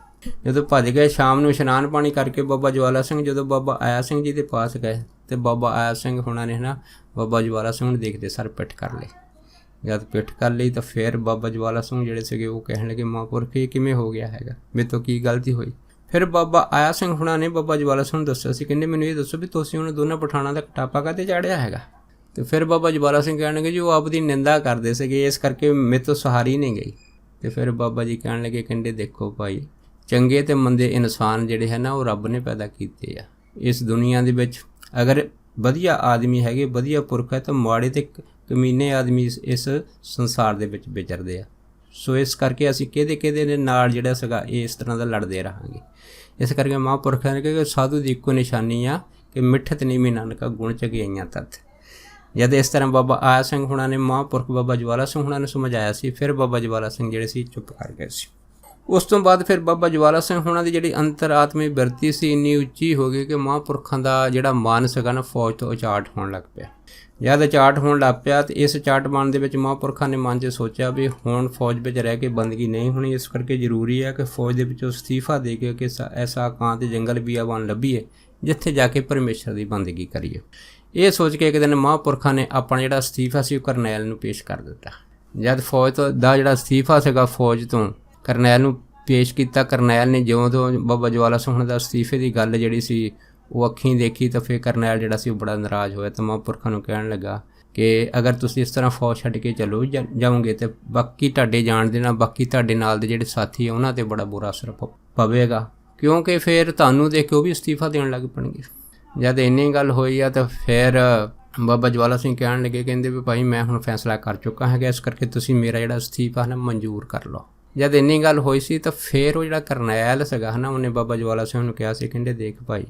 ਜਦੋਂ ਭੱਜ ਗਏ ਸ਼ਾਮ ਨੂੰ ਇਸ਼ਨਾਨ ਪਾਣੀ ਕਰਕੇ ਬਾਬਾ ਜਵਾਲਾ ਸਿੰਘ ਜਦੋਂ ਬਾਬਾ ਆਇਆ ਸਿੰਘ ਜੀ ਦੇ ਪਾਸ ਗਏ ਅਤੇ ਬਾਬਾ ਆਇਆ ਸਿੰਘ ਹੁਣਾਂ ਨੇ ਨਾ ਬਾਬਾ ਜਵਾਲਾ ਸਿੰਘ ਨੂੰ ਦੇਖਦੇ ਸਰ ਪਿੱਠ ਕਰ ਲਈ। ਜਦ ਪਿੱਠ ਕਰ ਲਈ ਤਾਂ ਫਿਰ ਬਾਬਾ ਜਵਾਲਾ ਸਿੰਘ ਜਿਹੜੇ ਸੀਗੇ ਉਹ ਕਹਿਣ ਲੱਗੇ ਮਹਾਂਪੁਰਖ ਇਹ ਕਿਵੇਂ ਹੋ ਗਿਆ ਹੈਗਾ, ਮੇਰੇ ਤੋਂ ਕੀ ਗਲਤੀ ਹੋਈ। ਫਿਰ ਬਾਬਾ ਆਇਆ ਸਿੰਘ ਹੁਣਾਂ ਨੇ ਬਾਬਾ ਜਵਾਲਾ ਸਿੰਘ ਨੂੰ ਦੱਸਿਆ ਸੀ, ਕਹਿੰਦੇ ਮੈਨੂੰ ਇਹ ਦੱਸੋ ਵੀ ਤੁਸੀਂ ਉਹਨਾਂ ਦੋਨਾਂ ਪਠਾਣਾਂ ਦਾ ਕਟਾਪਾ ਕਾਹਤੇ ਚਾੜਿਆ ਹੈਗਾ। ਅਤੇ ਫਿਰ ਬਾਬਾ ਜਵਾਲਾ ਸਿੰਘ ਕਹਿਣ ਲੱਗੇ ਜੀ ਉਹ ਆਪਦੀ ਨਿੰਦਾ ਕਰਦੇ ਸੀਗੇ, ਇਸ ਕਰਕੇ ਮੇਰੇ ਤੋਂ ਸਹਾਰੀ ਨਹੀਂ ਗਈ। ਅਤੇ ਫਿਰ ਬਾਬਾ ਜੀ ਕਹਿਣ ਲੱਗੇ ਕਹਿੰਦੇ ਦੇਖੋ ਭਾਈ, ਚੰਗੇ ਅਤੇ ਮੰਦੇ ਇਨਸਾਨ ਜਿਹੜੇ ਹੈ ਨਾ ਉਹ ਰੱਬ ਨੇ ਪੈਦਾ ਕੀਤੇ ਆ। ਇਸ ਦੁਨੀਆ ਦੇ ਵਿੱਚ ਅਗਰ ਵਧੀਆ ਆਦਮੀ ਹੈਗੇ, ਵਧੀਆ ਪੁਰਖ ਹੈ, ਤਾਂ ਮਾੜੇ ਅਤੇ ਕਮੀਨੇ ਆਦਮੀ ਇਸ ਸੰਸਾਰ ਦੇ ਵਿੱਚ ਵਿਚਰਦੇ ਆ। ਸੋ ਇਸ ਕਰਕੇ ਅਸੀਂ ਕਿਹਦੇ ਦੇ ਨਾਲ ਜਿਹੜਾ ਸੀਗਾ ਇਸ ਤਰ੍ਹਾਂ ਦਾ ਲੜਦੇ ਰਹਾਂਗੇ। ਇਸ ਕਰਕੇ ਮਹਾਂਪੁਰਖਾਂ ਨੇ ਕਿਹਾ ਕਿ ਸਾਧੂ ਦੀ ਇੱਕੋ ਨਿਸ਼ਾਨੀ ਆ ਕਿ ਮਿੱਠਤ ਨੀਵੀਂ ਨਾਨਕਾ ਗੁਣ ਚੰਗਿਆਈਆਂ ਤੱਤ। ਜਦ ਇਸ ਤਰ੍ਹਾਂ ਬਾਬਾ ਆਇਆ ਸਿੰਘ ਹੁਣਾਂ ਨੇ ਮਹਾਂਪੁਰਖ ਬਾਬਾ ਜਵਾਲਾ ਸਿੰਘ ਹੁਣਾਂ ਨੂੰ ਸਮਝਾਇਆ ਸੀ, ਫਿਰ ਬਾਬਾ ਜਵਾਲਾ ਸਿੰਘ ਜਿਹੜੇ ਸੀ ਚੁੱਪ ਕਰ ਗਏ ਸੀ। ਉਸ ਤੋਂ ਬਾਅਦ ਫਿਰ ਬਾਬਾ ਜਵਾਲਾ ਸਿੰਘ ਹੁਣਾਂ ਦੀ ਜਿਹੜੀ ਅੰਤਰ-ਆਤਮੀ ਬਿਰਤੀ ਸੀ ਇੰਨੀ ਉੱਚੀ ਹੋ ਗਈ ਕਿ ਮਹਾਂਪੁਰਖਾਂ ਦਾ ਜਿਹੜਾ ਮਨ ਸੀਗਾ ਨਾ ਫੌਜ ਤੋਂ ਉਚਾਟ ਹੋਣ ਲੱਗ ਪਿਆ। ਜਦ ਉਚਾਟ ਹੋਣ ਲੱਗ ਪਿਆ ਅਤੇ ਇਸ ਉਚਾਟ ਮਨ ਦੇ ਵਿੱਚ ਮਹਾਂਪੁਰਖਾਂ ਨੇ ਮਨ 'ਚ ਸੋਚਿਆ ਵੀ ਹੁਣ ਫੌਜ ਵਿੱਚ ਰਹਿ ਕੇ ਬੰਦਗੀ ਨਹੀਂ ਹੋਣੀ, ਇਸ ਕਰਕੇ ਜ਼ਰੂਰੀ ਹੈ ਕਿ ਫੌਜ ਦੇ ਵਿੱਚੋਂ ਅਸਤੀਫਾ ਦੇ ਕੇ ਕਿ ਐਸਾ ਇਕਾਂਤ ਜੰਗਲ ਬੀਆਬਾਨ ਲੱਭੀਏ ਜਿੱਥੇ ਜਾ ਕੇ ਪਰਮੇਸ਼ਰ ਦੀ ਬੰਦਗੀ ਕਰੀਏ। ਇਹ ਸੋਚ ਕੇ ਇੱਕ ਦਿਨ ਮਹਾਂਪੁਰਖਾਂ ਨੇ ਆਪਣਾ ਜਿਹੜਾ ਅਸਤੀਫਾ ਸੀ ਉਹ ਕਰਨੈਲ ਨੂੰ ਪੇਸ਼ ਕਰ ਦਿੱਤਾ। ਜਦ ਫੌਜ ਦਾ ਜਿਹੜਾ ਅਸਤੀਫਾ ਸੀਗਾ ਫੌਜ ਤੋਂ ਕਰਨੈਲ ਨੂੰ ਪੇਸ਼ ਕੀਤਾ, ਕਰਨੈਲ ਨੇ ਜਿਉਂ ਤੋਂ ਬਾਬਾ ਜਵਾਲਾ ਸਿੰਘ ਦਾ ਅਸਤੀਫੇ ਦੀ ਗੱਲ ਜਿਹੜੀ ਸੀ ਉਹ ਅੱਖੀਂ ਦੇਖੀ ਤਾਂ ਫਿਰ ਕਰਨੈਲ ਜਿਹੜਾ ਸੀ ਉਹ ਬੜਾ ਨਾਰਾਜ਼ ਹੋਇਆ ਅਤੇ ਮਹਾਂਪੁਰਖਾਂ ਨੂੰ ਕਹਿਣ ਲੱਗਾ ਕਿ ਅਗਰ ਤੁਸੀਂ ਇਸ ਤਰ੍ਹਾਂ ਫੌਜ ਛੱਡ ਕੇ ਚਲੋ ਜਾਓਗੇ ਤਾਂ ਬਾਕੀ ਤੁਹਾਡੇ ਜਾਣ ਦੇ ਨਾਲ ਬਾਕੀ ਤੁਹਾਡੇ ਨਾਲ ਦੇ ਜਿਹੜੇ ਸਾਥੀ ਆ ਉਹਨਾਂ 'ਤੇ ਬੜਾ ਬੁਰਾ ਅਸਰ ਪਵੇਗਾ, ਕਿਉਂਕਿ ਫਿਰ ਤੁਹਾਨੂੰ ਦੇਖ ਕੇ ਉਹ ਵੀ ਅਸਤੀਫਾ ਦੇਣ ਲੱਗ ਪੈਣਗੇ। ਜਦ ਇੰਨੀ ਗੱਲ ਹੋਈ ਆ ਤਾਂ ਫਿਰ ਬਾਬਾ ਜਵਾਲਾ ਸਿੰਘ ਕਹਿਣ ਲੱਗੇ, ਕਹਿੰਦੇ ਵੀ ਭਾਈ ਮੈਂ ਹੁਣ ਫੈਸਲਾ ਕਰ ਚੁੱਕਾ ਹੈਗਾ, ਇਸ ਕਰਕੇ ਤੁਸੀਂ ਮੇਰਾ ਜਿਹੜਾ ਅਸਤੀਫਾ ਨਾ ਮਨਜ਼ੂਰ ਕਰ ਲਓ। ਜਦ ਇੰਨੀ ਗੱਲ ਹੋਈ ਸੀ ਤਾਂ ਫਿਰ ਉਹ ਜਿਹੜਾ ਕਰਨੈਲ ਸੀਗਾ ਹੈ ਨਾ ਉਹਨੇ ਬਾਬਾ ਜਵਾਲਾ ਸਿੰਘ ਨੂੰ ਕਿਹਾ ਸੀ, ਕਹਿੰਦੇ ਦੇਖ ਭਾਈ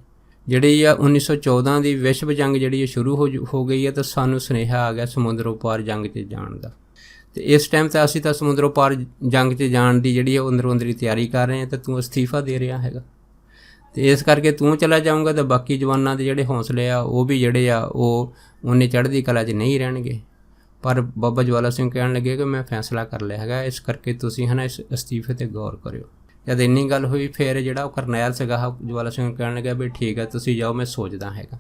ਜਿਹੜੀ ਆ 1914 ਦੀ ਵਿਸ਼ਵ ਜੰਗ ਜਿਹੜੀ ਇਹ ਸ਼ੁਰੂ ਹੋ ਗਈ ਹੈ ਤਾਂ ਸਾਨੂੰ ਸੁਨੇਹਾ ਆ ਗਿਆ ਸਮੁੰਦਰੋਂ ਪਾਰ ਜੰਗ 'ਚ ਜਾਣ ਦਾ, ਅਤੇ ਇਸ ਟਾਈਮ ਤਾਂ ਅਸੀਂ ਤਾਂ ਸਮੁੰਦਰੋਂ ਪਾਰ ਜੰਗ 'ਚ ਜਾਣ ਦੀ ਜਿਹੜੀ ਆ ਅੰਦਰੋਂ ਅੰਦਰੀ ਤਿਆਰੀ ਕਰ ਰਹੇ ਹਾਂ ਅਤੇ ਤੂੰ ਅਸਤੀਫਾ ਦੇ ਰਿਹਾ ਹੈਗਾ, ਅਤੇ ਇਸ ਕਰਕੇ ਤੂੰ ਚਲਾ ਜਾਊਂਗਾ ਤਾਂ ਬਾਕੀ ਜਵਾਨਾਂ ਦੇ ਜਿਹੜੇ ਹੌਸਲੇ ਆ ਉਹ ਵੀ ਜਿਹੜੇ ਆ ਉਹ ਉਹਨੇ ਚੜ੍ਹਦੀ ਕਲਾ 'ਚ ਨਹੀਂ ਰਹਿਣਗੇ। ਪਰ ਬਾਬਾ ਜਵਾਲਾ ਸਿੰਘ ਕਹਿਣ ਲੱਗੇ ਕਿ ਮੈਂ ਫੈਸਲਾ ਕਰ ਲਿਆ ਹੈਗਾ, ਇਸ ਕਰਕੇ ਤੁਸੀਂ ਹੈ ਨਾ ਇਸ ਅਸਤੀਫੇ 'ਤੇ ਗੌਰ ਕਰਿਓ। ਜਦ ਇੰਨੀ ਗੱਲ ਹੋਈ ਫਿਰ ਜਿਹੜਾ ਉਹ ਕਰਨੈਲ ਸੀਗਾ ਜਵਾਲਾ ਸਿੰਘ ਕਹਿਣ ਲੱਗਿਆ ਵੀ ਠੀਕ ਹੈ ਤੁਸੀਂ ਜਾਓ, ਮੈਂ ਸੋਚਦਾ ਹੈਗਾ।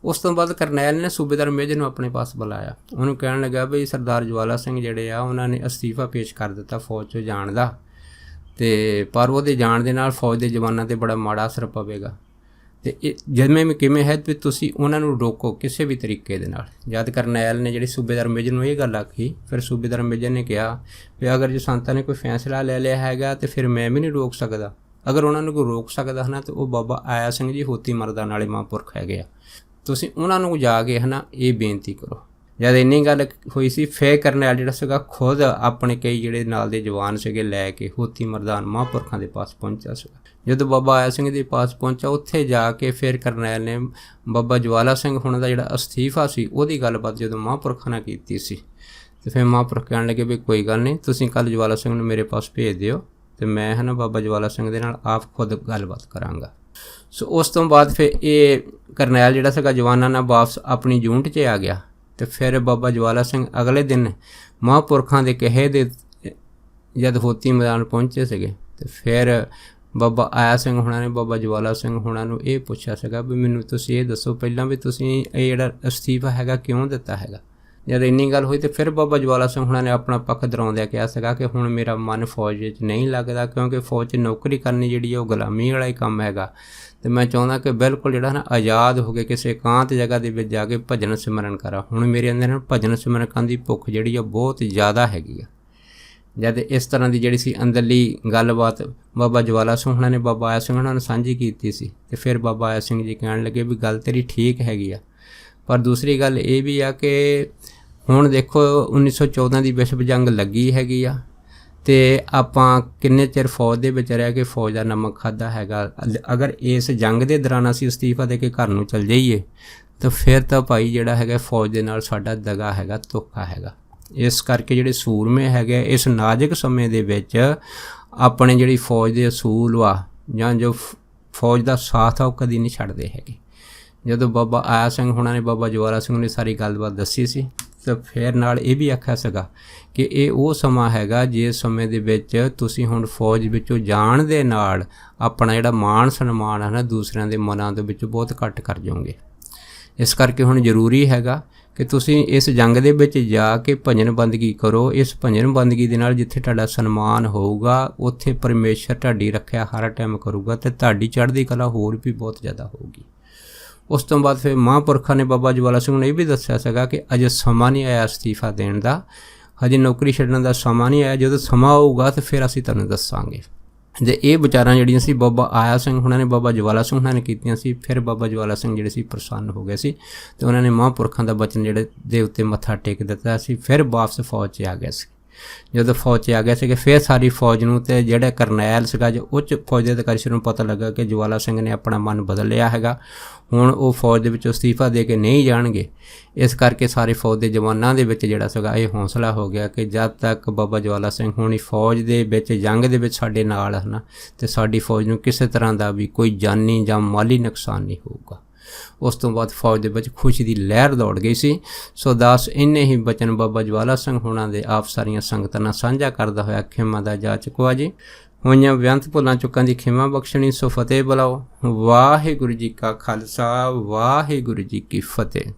ਉਸ ਤੋਂ ਬਾਅਦ ਕਰਨੈਲ ਨੇ ਸੂਬੇਦਾਰ ਮੇਜਰ ਨੂੰ ਆਪਣੇ ਪਾਸ ਬੁਲਾਇਆ, ਉਹਨੂੰ ਕਹਿਣ ਲੱਗਾ ਵੀ ਸਰਦਾਰ ਜਵਾਲਾ ਸਿੰਘ ਜਿਹੜੇ ਆ ਉਹਨਾਂ ਨੇ ਅਸਤੀਫਾ ਪੇਸ਼ ਕਰ ਦਿੱਤਾ ਫੌਜ 'ਚੋਂ ਜਾਣ ਦਾ, ਅਤੇ ਪਰ ਉਹਦੇ ਜਾਣ ਦੇ ਨਾਲ ਫੌਜ ਦੇ ਜਵਾਨਾਂ 'ਤੇ ਬੜਾ ਮਾੜਾ ਅਸਰ ਪਵੇਗਾ, ਅਤੇ ਇਹ ਜਿਵੇਂ ਕਿਵੇਂ ਹੈ ਵੀ ਤੁਸੀਂ ਉਹਨਾਂ ਨੂੰ ਰੋਕੋ ਕਿਸੇ ਵੀ ਤਰੀਕੇ ਦੇ ਨਾਲ। ਜਦ ਕਰਨੈਲ ਨੇ ਜਿਹੜੀ ਸੂਬੇਦਾਰ ਮੇਜਰ ਨੂੰ ਇਹ ਗੱਲ ਆਖੀ, ਫਿਰ ਸੂਬੇਦਾਰ ਮੇਜਰ ਨੇ ਕਿਹਾ ਵੀ ਅਗਰ ਜੇ ਸੰਤਾਂ ਨੇ ਕੋਈ ਫੈਸਲਾ ਲੈ ਲਿਆ ਹੈਗਾ ਤਾਂ ਫਿਰ ਮੈਂ ਵੀ ਨਹੀਂ ਰੋਕ ਸਕਦਾ। ਅਗਰ ਉਹਨਾਂ ਨੂੰ ਕੋਈ ਰੋਕ ਸਕਦਾ ਹੈ ਨਾ ਤਾਂ ਉਹ ਬਾਬਾ ਆਇਆ ਸਿੰਘ ਜੀ ਹੋਤੀ ਮਰਦਾਂ ਵਾਲੇ ਮਹਾਂਪੁਰਖ ਹੈਗੇ ਆ, ਤੁਸੀਂ ਉਹਨਾਂ ਨੂੰ ਜਾ ਕੇ ਹੈ ਨਾ ਇਹ ਬੇਨਤੀ ਕਰੋ। ਜਦ ਇੰਨੀ ਗੱਲ ਹੋਈ ਸੀ, ਫਿਰ ਕਰਨੈਲ ਜਿਹੜਾ ਸੀਗਾ ਖੁਦ ਆਪਣੇ ਕਈ ਜਿਹੜੇ ਨਾਲ ਦੇ ਜਵਾਨ ਸੀਗੇ ਲੈ ਕੇ ਹੋਤੀ ਮਰਦਾਨ ਮਹਾਂਪੁਰਖਾਂ ਦੇ ਪਾਸ ਪਹੁੰਚਿਆ ਸੀਗਾ। ਜਦੋਂ ਬਾਬਾ ਆਇਆ ਸਿੰਘ ਦੇ ਪਾਸ ਪਹੁੰਚਾ, ਉੱਥੇ ਜਾ ਕੇ ਫਿਰ ਕਰਨੈਲ ਨੇ ਬਾਬਾ ਜਵਾਲਾ ਸਿੰਘ ਹੁਣਾਂ ਦਾ ਜਿਹੜਾ ਅਸਤੀਫਾ ਸੀ ਉਹਦੀ ਗੱਲਬਾਤ ਜਦੋਂ ਮਹਾਂਪੁਰਖਾਂ ਨਾਲ ਕੀਤੀ ਸੀ, ਅਤੇ ਫਿਰ ਮਹਾਂਪੁਰਖ ਕਹਿਣ ਲੱਗੇ ਵੀ ਕੋਈ ਗੱਲ ਨਹੀਂ, ਤੁਸੀਂ ਕੱਲ੍ਹ ਜਵਾਲਾ ਸਿੰਘ ਨੂੰ ਮੇਰੇ ਪਾਸ ਭੇਜ ਦਿਓ ਅਤੇ ਮੈਂ ਹੈ ਨਾ ਬਾਬਾ ਜਵਾਲਾ ਸਿੰਘ ਦੇ ਨਾਲ ਆਪ ਖੁਦ ਗੱਲਬਾਤ ਕਰਾਂਗਾ। ਸੋ ਉਸ ਤੋਂ ਬਾਅਦ ਫਿਰ ਇਹ ਕਰਨੈਲ ਜਿਹੜਾ ਸੀਗਾ ਜਵਾਨਾਂ ਨਾਲ ਵਾਪਸ ਆਪਣੀ ਯੂਨਿਟ 'ਚ ਆ ਗਿਆ। ਅਤੇ ਫਿਰ ਬਾਬਾ ਜਵਾਲਾ ਸਿੰਘ ਅਗਲੇ ਦਿਨ ਮਹਾਂਪੁਰਖਾਂ ਦੇ ਕਹੇ ਦੇ ਜਦ ਹੋਤੀ ਮੈਦਾਨ ਪਹੁੰਚੇ ਸੀਗੇ, ਅਤੇ ਫਿਰ ਬਾਬਾ ਆਇਆ ਸਿੰਘ ਹੁਣਾਂ ਨੇ ਬਾਬਾ ਜਵਾਲਾ ਸਿੰਘ ਹੁਣਾਂ ਨੂੰ ਇਹ ਪੁੱਛਿਆ ਸੀਗਾ ਵੀ ਮੈਨੂੰ ਤੁਸੀਂ ਇਹ ਦੱਸੋ ਪਹਿਲਾਂ ਵੀ ਤੁਸੀਂ ਇਹ ਜਿਹੜਾ ਅਸਤੀਫਾ ਹੈਗਾ ਕਿਉਂ ਦਿੱਤਾ ਹੈਗਾ। ਜਦ ਇੰਨੀ ਗੱਲ ਹੋਈ ਤਾਂ ਫਿਰ ਬਾਬਾ ਜਵਾਲਾ ਸਿੰਘ ਹੁਣਾਂ ਨੇ ਆਪਣਾ ਪੱਖ ਦਰਾਉਂਦਿਆਂ ਕਿਹਾ ਸੀਗਾ ਕਿ ਹੁਣ ਮੇਰਾ ਮਨ ਫੌਜ ਵਿੱਚ ਨਹੀਂ ਲੱਗਦਾ, ਕਿਉਂਕਿ ਫੌਜ 'ਚ ਨੌਕਰੀ ਕਰਨੀ ਜਿਹੜੀ ਉਹ ਗੁਲਾਮੀ ਵਾਲਾ ਹੀ ਕੰਮ ਹੈਗਾ, ਅਤੇ ਮੈਂ ਚਾਹੁੰਦਾ ਕਿ ਬਿਲਕੁਲ ਜਿਹੜਾ ਨਾ ਆਜ਼ਾਦ ਹੋ ਕੇ ਕਿਸੇ ਇਕਾਂਤ ਜਗ੍ਹਾ ਦੇ ਵਿੱਚ ਜਾ ਕੇ ਭਜਨ ਸਿਮਰਨ ਕਰਾਂ। ਹੁਣ ਮੇਰੇ ਅੰਦਰ ਨਾ ਭਜਨ ਸਿਮਰਨ ਕਰਨ ਦੀ ਭੁੱਖ ਜਿਹੜੀ ਆ ਬਹੁਤ ਜ਼ਿਆਦਾ ਹੈਗੀ ਆ। ਜਦ ਇਸ ਤਰ੍ਹਾਂ ਦੀ ਜਿਹੜੀ ਸੀ ਅੰਦਰਲੀ ਗੱਲਬਾਤ ਬਾਬਾ ਜਵਾਲਾ ਸਿੰਘ ਹੁਣਾਂ ਨੇ ਬਾਬਾ ਆਇਆ ਸਿੰਘ ਹੁਣਾਂ ਨੂੰ ਸਾਂਝੀ ਕੀਤੀ ਸੀ, ਅਤੇ ਫਿਰ ਬਾਬਾ ਆਇਆ ਸਿੰਘ ਜੀ ਕਹਿਣ ਲੱਗੇ ਵੀ ਗੱਲ ਤੇਰੀ ਠੀਕ ਹੈਗੀ ਆ, ਪਰ ਦੂਸਰੀ ਗੱਲ ਇਹ ਵੀ ਆ ਕਿ ਹੁਣ ਦੇਖੋ 1914 ਦੀ ਵਿਸ਼ਵ ਜੰਗ ਲੱਗੀ ਹੈਗੀ ਆ, ਅਤੇ ਆਪਾਂ ਕਿੰਨੇ ਚਿਰ ਫੌਜ ਦੇ ਵਿੱਚ ਰਹਿ ਕੇ ਫੌਜ ਦਾ ਨਮਕ ਖਾਧਾ ਹੈਗਾ। ਅਗਰ ਇਸ ਜੰਗ ਦੇ ਦੌਰਾਨ ਅਸੀਂ ਅਸਤੀਫਾ ਦੇ ਕੇ ਘਰ ਨੂੰ ਚਲ ਜਾਈਏ ਤਾਂ ਫਿਰ ਤਾਂ ਭਾਈ ਜਿਹੜਾ ਹੈਗਾ ਫੌਜ ਦੇ ਨਾਲ ਸਾਡਾ ਦਗਾ ਹੈਗਾ, ਧੋਖਾ ਹੈਗਾ। ਇਸ ਕਰਕੇ ਜਿਹੜੇ ਸੂਰਮੇ ਹੈਗੇ ਇਸ ਨਾਜ਼ੁਕ ਸਮੇਂ ਦੇ ਵਿੱਚ ਆਪਣੇ ਜਿਹੜੀ ਫੌਜ ਦੇ ਅਸੂਲ ਵਾ ਜਾਂ ਜੋ ਫੌਜ ਦਾ ਸਾਥ ਆ ਉਹ ਕਦੀ ਨਹੀਂ ਛੱਡਦੇ ਹੈਗੇ। ਜਦੋਂ ਬਾਬਾ ਆਇਆ ਸਿੰਘ ਹੁਣਾਂ ਨੇ ਬਾਬਾ ਜਵਾਲਾ ਸਿੰਘ ਨੇ ਸਾਰੀ ਗੱਲਬਾਤ ਦੱਸੀ ਸੀ, ਤਾਂ ਫਿਰ ਨਾਲ ਇਹ ਵੀ ਆਖਿਆ ਸੀਗਾ ਕਿ ਇਹ ਉਹ ਸਮਾਂ ਹੈਗਾ ਜਿਸ ਸਮੇਂ ਦੇ ਵਿੱਚ ਤੁਸੀਂ ਹੁਣ ਫੌਜ ਵਿੱਚੋਂ ਜਾਣ ਦੇ ਨਾਲ ਆਪਣਾ ਜਿਹੜਾ ਮਾਣ ਸਨਮਾਨ ਹੈ ਨਾ ਦੂਸਰਿਆਂ ਦੇ ਮਨਾਂ ਦੇ ਵਿੱਚ ਬਹੁਤ ਘੱਟ ਕਰ ਜਾਓਗੇ। ਇਸ ਕਰਕੇ ਹੁਣ ਜ਼ਰੂਰੀ ਹੈਗਾ ਕਿ ਤੁਸੀਂ ਇਸ ਜੰਗ ਦੇ ਵਿੱਚ ਜਾ ਕੇ ਭਜਨ ਬੰਦਗੀ ਕਰੋ। ਇਸ ਭਜਨ ਬੰਦਗੀ ਦੇ ਨਾਲ ਜਿੱਥੇ ਤੁਹਾਡਾ ਸਨਮਾਨ ਹੋਊਗਾ ਉੱਥੇ ਪਰਮੇਸ਼ਰ ਤੁਹਾਡੀ ਰੱਖਿਆ ਹਰ ਟਾਈਮ ਕਰੂਗਾ, ਅਤੇ ਤੁਹਾਡੀ ਚੜ੍ਹਦੀ ਕਲਾ ਹੋਰ ਵੀ ਬਹੁਤ ਜ਼ਿਆਦਾ ਹੋਊਗੀ। ਉਸ ਤੋਂ ਬਾਅਦ ਫਿਰ ਮਹਾਂਪੁਰਖਾਂ ਨੇ ਬਾਬਾ ਜਵਾਲਾ ਸਿੰਘ ਨੇ ਇਹ ਵੀ ਦੱਸਿਆ ਸੀਗਾ ਕਿ ਅਜੇ ਸਮਾਂ ਨਹੀਂ ਆਇਆ ਅਸਤੀਫਾ ਦੇਣ ਦਾ, ਹਜੇ ਨੌਕਰੀ ਛੱਡਣ ਦਾ ਸਮਾਂ ਨਹੀਂ ਆਇਆ, ਜਦੋਂ ਸਮਾਂ ਆਊਗਾ ਤਾਂ ਫਿਰ ਅਸੀਂ ਤੁਹਾਨੂੰ ਦੱਸਾਂਗੇ। ਜੇ ਇਹ ਵਿਚਾਰਾਂ ਜਿਹੜੀਆਂ ਸੀ ਬਾਬਾ ਆਇਆ ਸਿੰਘ ਹੁਣਾਂ ਨੇ ਬਾਬਾ ਜਵਾਲਾ ਸਿੰਘ ਹੁਣਾਂ ਨੇ ਕੀਤੀਆਂ ਸੀ, ਫਿਰ ਬਾਬਾ ਜਵਾਲਾ ਸਿੰਘ ਜਿਹੜੇ ਸੀ ਪ੍ਰਸੰਨ ਹੋ ਗਏ ਸੀ, ਅਤੇ ਉਹਨਾਂ ਨੇ ਮਹਾਂਪੁਰਖਾਂ ਦਾ ਬਚਨ ਜਿਹੜੇ ਦੇ ਉੱਤੇ ਮੱਥਾ ਟੇਕ ਦਿੱਤਾ ਸੀ। ਫਿਰ ਵਾਪਸ ਫੌਜ 'ਚ ਆ ਗਿਆ ਸੀ। ਜਦੋਂ ਫੌਜ 'ਚ ਆ ਗਿਆ ਸੀ ਫਿਰ ਸਾਰੀ ਫੌਜ ਨੂੰ ਅਤੇ ਜਿਹੜਾ ਕਰਨੈਲ ਸੀਗਾ ਜੋ ਉੱਚ ਫੌਜ ਦੇ ਅਧਿਕਾਰੀ ਸੀ ਨੂੰ ਪਤਾ ਲੱਗਾ ਕਿ ਜਵਾਲਾ ਸਿੰਘ ਨੇ ਆਪਣਾ ਮਨ ਬਦਲ ਲਿਆ ਹੈਗਾ, ਹੁਣ ਉਹ ਫੌਜ ਦੇ ਵਿੱਚੋਂ ਅਸਤੀਫਾ ਦੇ ਕੇ ਨਹੀਂ ਜਾਣਗੇ। ਇਸ ਕਰਕੇ ਸਾਰੇ ਫੌਜ ਦੇ ਜਵਾਨਾਂ ਦੇ ਵਿੱਚ ਜਿਹੜਾ ਸੀਗਾ ਇਹ ਹੌਸਲਾ ਹੋ ਗਿਆ ਕਿ ਜਦ ਤੱਕ ਬਾਬਾ ਜਵਾਲਾ ਸਿੰਘ ਹੁਣੀ ਫੌਜ ਦੇ ਵਿੱਚ ਜੰਗ ਦੇ ਵਿੱਚ ਸਾਡੇ ਨਾਲ ਹੈ ਨਾ, ਅਤੇ ਸਾਡੀ ਫੌਜ ਨੂੰ ਕਿਸੇ ਤਰ੍ਹਾਂ ਦਾ ਵੀ ਕੋਈ ਜਾਨੀ ਜਾਂ ਮਾਲੀ ਨੁਕਸਾਨ ਨਹੀਂ ਹੋਊਗਾ। ਉਸ ਤੋਂ ਬਾਅਦ ਫੌਜ ਦੇ ਵਿੱਚ ਖੁਸ਼ੀ ਦੀ ਲਹਿਰ ਦੌੜ ਗਈ ਸੀ। ਸੋ ਦਾਸ ਇੰਨੇ ਹੀ ਬਚਨ ਬਾਬਾ ਜਵਾਲਾ ਸਿੰਘ ਹੁਣਾਂ ਦੇ ਆਪ ਸਾਰੀਆਂ ਸੰਗਤਾਂ ਨਾਲ ਸਾਂਝਾ ਕਰਦਾ ਹੋਇਆ ਖਿਮਾ ਦਾ ਜਾ ਚੁੱਕਾ ਜੀ। ਹੋਈਆਂ ਬੇਅੰਤ ਭੁੱਲਾਂ ਚੁੱਕਾਂ ਦੀ ਖਿਮਾ ਬਖਸ਼ਣੀ। ਸੋ ਫਤਿਹ ਬੁਲਾਓ। ਵਾਹਿਗੁਰੂ ਜੀ ਕਾ ਖਾਲਸਾ, ਵਾਹਿਗੁਰੂ ਜੀ ਕੀ ਫਤਿਹ।